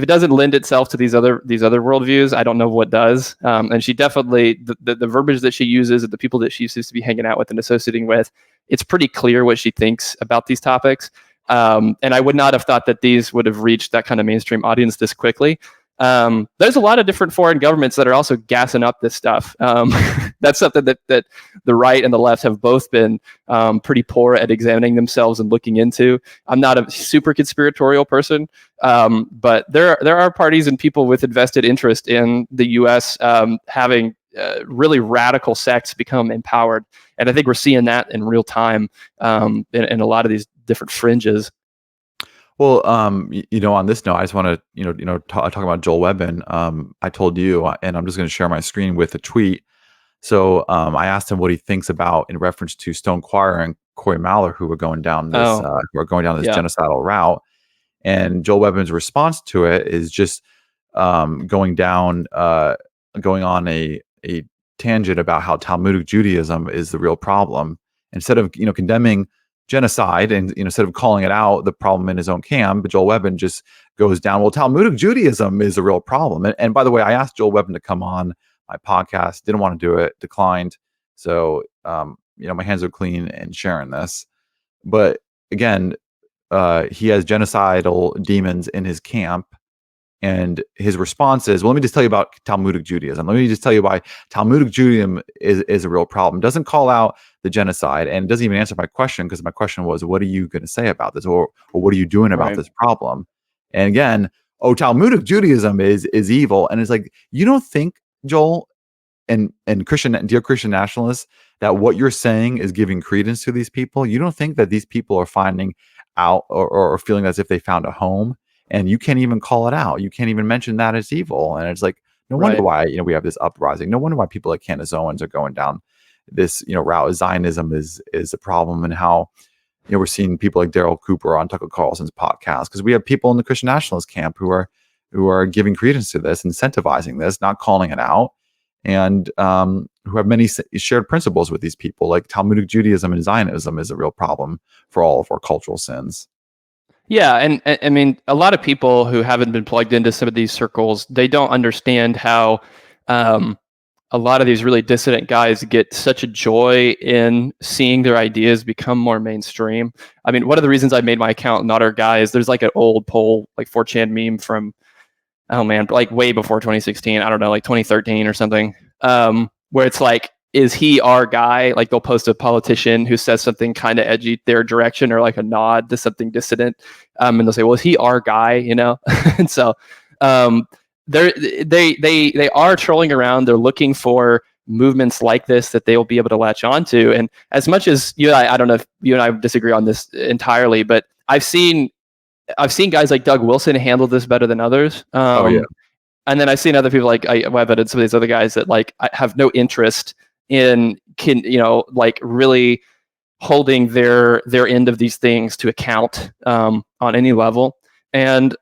doesn't lend itself to these other worldviews, I don't know what does. And she definitely, the verbiage that she uses and the people that she seems to be hanging out with and associating with, it's pretty clear what she thinks about these topics. And I would not have thought that these would have reached that kind of mainstream audience this quickly. There's a lot of different foreign governments that are also gassing up this stuff. That's something that the right and the left have both been pretty poor at examining themselves and looking into. I'm not a super conspiratorial person, but there are parties and people with invested interest in the U.S. Having really radical sects become empowered, and I think we're seeing that in real time in a lot of these different fringes. Well, on this note, I just want to, talk about Joel Webbin. I told you, and I'm just going to share my screen with a tweet. So I asked him what he thinks about, in reference to Stone Choir and Corey Mallor, who are going down this, Yeah. genocidal route. And Joel Webbin's response to it is just going on a tangent about how Talmudic Judaism is the real problem. Instead of condemning genocide, and instead of calling it out, the problem in his own camp, but Joel Webbin just goes down, well, Talmudic Judaism is the real problem. And by the way, I asked Joel Webbin to come on my podcast, didn't want to do it, declined. So my hands are clean in sharing this. But again, he has genocidal demons in his camp. And his response is, well, let me just tell you about Talmudic Judaism. Let me just tell you why Talmudic Judaism is a real problem. Doesn't call out the genocide, and doesn't even answer my question, because my question was, what are you going to say about this? Or what are you doing about Right. this problem? And again, Talmudic Judaism is evil. And it's like, you don't think, Joel, and dear Christian nationalists, that what you're saying is giving credence to these people? You don't think that these people are finding out, or feeling as if they found a home, and you can't even call it out? You can't even mention that it's evil. And it's like, no wonder Right. why we have this uprising. No wonder why people like Candace Owens are going down this route. Zionism is a problem, and how we're seeing people like Daryl Cooper on Tucker Carlson's podcast, because we have people in the Christian nationalist camp who are giving credence to this, incentivizing this, not calling it out, and who have many shared principles with these people. Like Talmudic Judaism and Zionism is a real problem for all of our cultural sins. Yeah, and I mean, a lot of people who haven't been plugged into some of these circles, they don't understand how a lot of these really dissident guys get such a joy in seeing their ideas become more mainstream. I mean, one of the reasons I made my account Not Our Guy is there's like an old poll, like 4chan meme from, oh man, like way before 2016. I don't know, like 2013 or something, where it's like, is he our guy? Like they'll post a politician who says something kind of edgy their direction, or like a nod to something dissident, and they'll say, well, is he our guy? And so they are trolling around. They're looking for movements like this that they will be able to latch onto. And as much as you and I don't know if you and I disagree on this entirely, but I've seen guys like Doug Wilson handle this better than others. Oh yeah. And then I've seen other people like Webit and some of these other guys that like have no interest in like really holding their end of these things to account on any level. And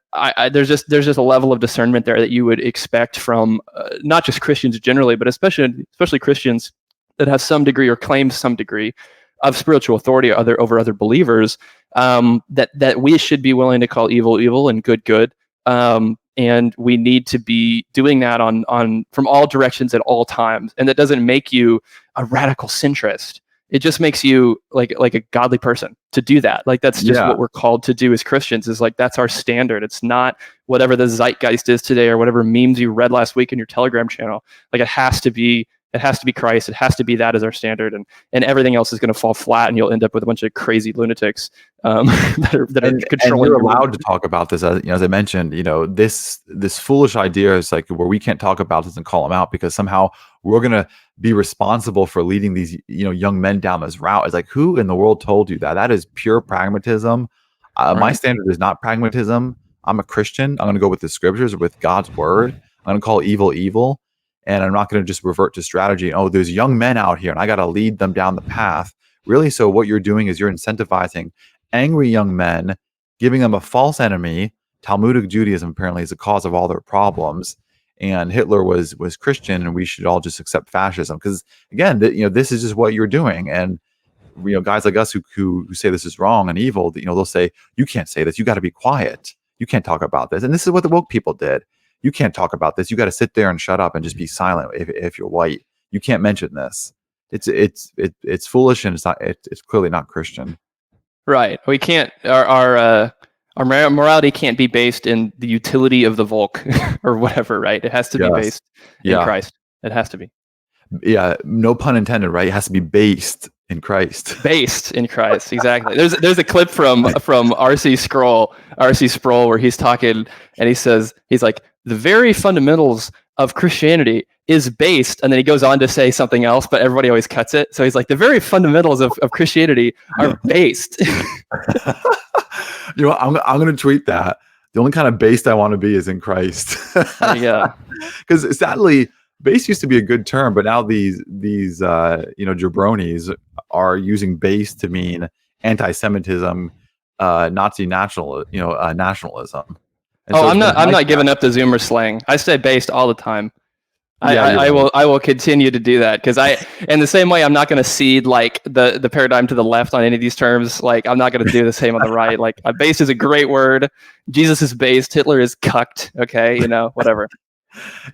there's just a level of discernment there that you would expect from not just Christians generally, but especially Christians that have some degree or claim some degree of spiritual authority over other believers, that we should be willing to call evil evil and good good. And we need to be doing that on from all directions at all times. And that doesn't make you a radical centrist. It just makes you like a godly person to do that. Like that's just what we're called to do as Christians, is like that's our standard. It's not whatever the zeitgeist is today or whatever memes you read last week in your Telegram channel. Like it has to be Christ. It has to be that as our standard, and everything else is going to fall flat, and you'll end up with a bunch of crazy lunatics that are controlling. And we're allowed to talk about this, as I mentioned. This foolish idea is like where we can't talk about this and call them out because somehow we're going to be responsible for leading these young men down this route. It's like, who in the world told you that? That is pure pragmatism. Right. My standard is not pragmatism. I'm a Christian. I'm going to go with the scriptures, with God's word. I'm going to call evil evil. And I'm not going to just revert to strategy. Oh, there's young men out here and I got to lead them down the path. Really? So what you're doing is you're incentivizing angry young men, giving them a false enemy. Talmudic Judaism apparently is the cause of all their problems. And Hitler was Christian, and we should all just accept fascism. Because again, this is just what you're doing. And guys like us who say this is wrong and evil, they'll say, you can't say this. You got to be quiet. You can't talk about this. And this is what the woke people did. You can't talk about this. You got to sit there and shut up and just be silent if you're white. You can't mention this. It's foolish, and it's clearly not Christian. Right. We can't. Our morality can't be based in the utility of the Volk or whatever. Right. It has to be based in Christ. It has to be. Yeah. No pun intended. Right. It has to be based in Christ. Based in Christ. Exactly. There's a clip from R.C. Sproul where he's talking and he's like, the very fundamentals of Christianity is based, and then he goes on to say something else, but everybody always cuts it. So he's like, the very fundamentals of Christianity are based. I'm going to tweet that. The only kind of based I want to be is in Christ. Yeah. Because sadly, base used to be a good term, but now these jabronis are using base to mean anti-Semitism, Nazi nationalism. And I'm not giving up the Zoomer slang. I say based all the time. I will continue to do that because in the same way, I'm not going to cede like the paradigm to the left on any of these terms. Like I'm not going to do the same on the right. Like based is a great word. Jesus is based. Hitler is cucked. Okay, whatever.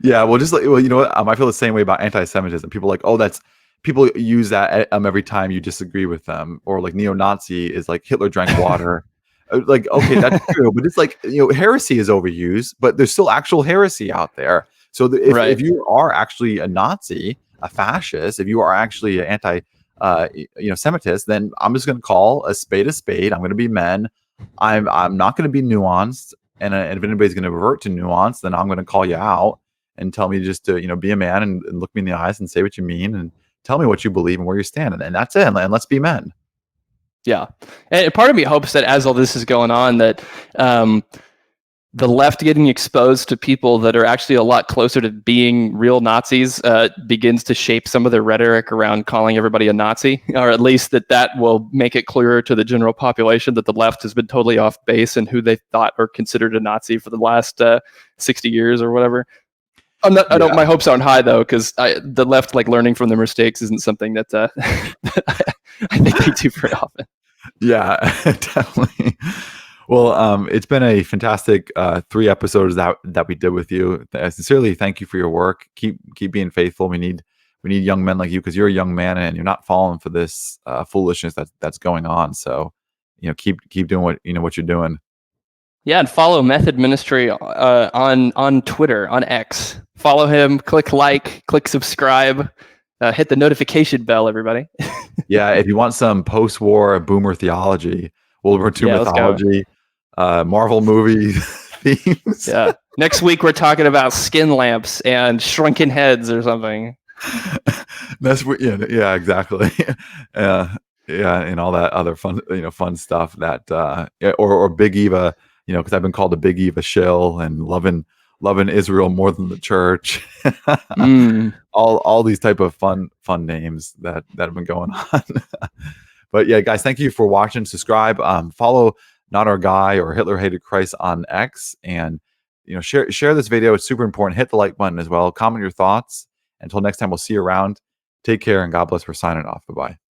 Yeah, well, I feel the same way about anti-Semitism. People are like, people use that every time you disagree with them, or like neo-Nazi is like Hitler drank water. Like, okay, that's true, but it's like heresy is overused, but there's still actual heresy out there. So if you are actually a Nazi, a fascist, if you are actually an anti-Semitist, then I'm just going to call a spade a spade. I'm going to be men. I'm not going to be nuanced. And if anybody's going to revert to nuance, then I'm going to call you out and tell me just to be a man and look me in the eyes and say what you mean and tell me what you believe and where you stand, and that's it. And let's be men. Yeah, and part of me hopes that as all this is going on, that the left getting exposed to people that are actually a lot closer to being real Nazis begins to shape some of their rhetoric around calling everybody a Nazi, or at least that will make it clearer to the general population that the left has been totally off base and who they thought or considered a Nazi for the last 60 years or whatever. My hopes aren't high though, because the left learning from their mistakes isn't something that I think they do very often. Yeah, definitely. Well, it's been a fantastic 3 episodes that we did with you. I sincerely thank you for your work. Keep being faithful. We need young men like you because you're a young man and you're not falling for this foolishness that's going on. So, keep doing what you're doing. Yeah, and follow Method Ministry on Twitter, on X. Follow him. Click like. Click subscribe. Hit the notification bell, everybody. Yeah, if you want some post-war boomer theology, World War II mythology, Marvel movie themes. Yeah. Next week we're talking about skin lamps and shrunken heads or something. That's what. Yeah, exactly. Yeah, and all that other fun stuff that or Big Eva. Because I've been called a Big Eva shill and loving loving Israel more than the church. Mm. All these type of fun names that have been going on. But yeah, guys, thank you for watching. Subscribe, follow Not Our Guy or Hitler Hated Christ on X, and share this video. It's super important. Hit the like button as well. Comment your thoughts. Until next time, we'll see you around. Take care, and God bless. We're signing off. Bye bye.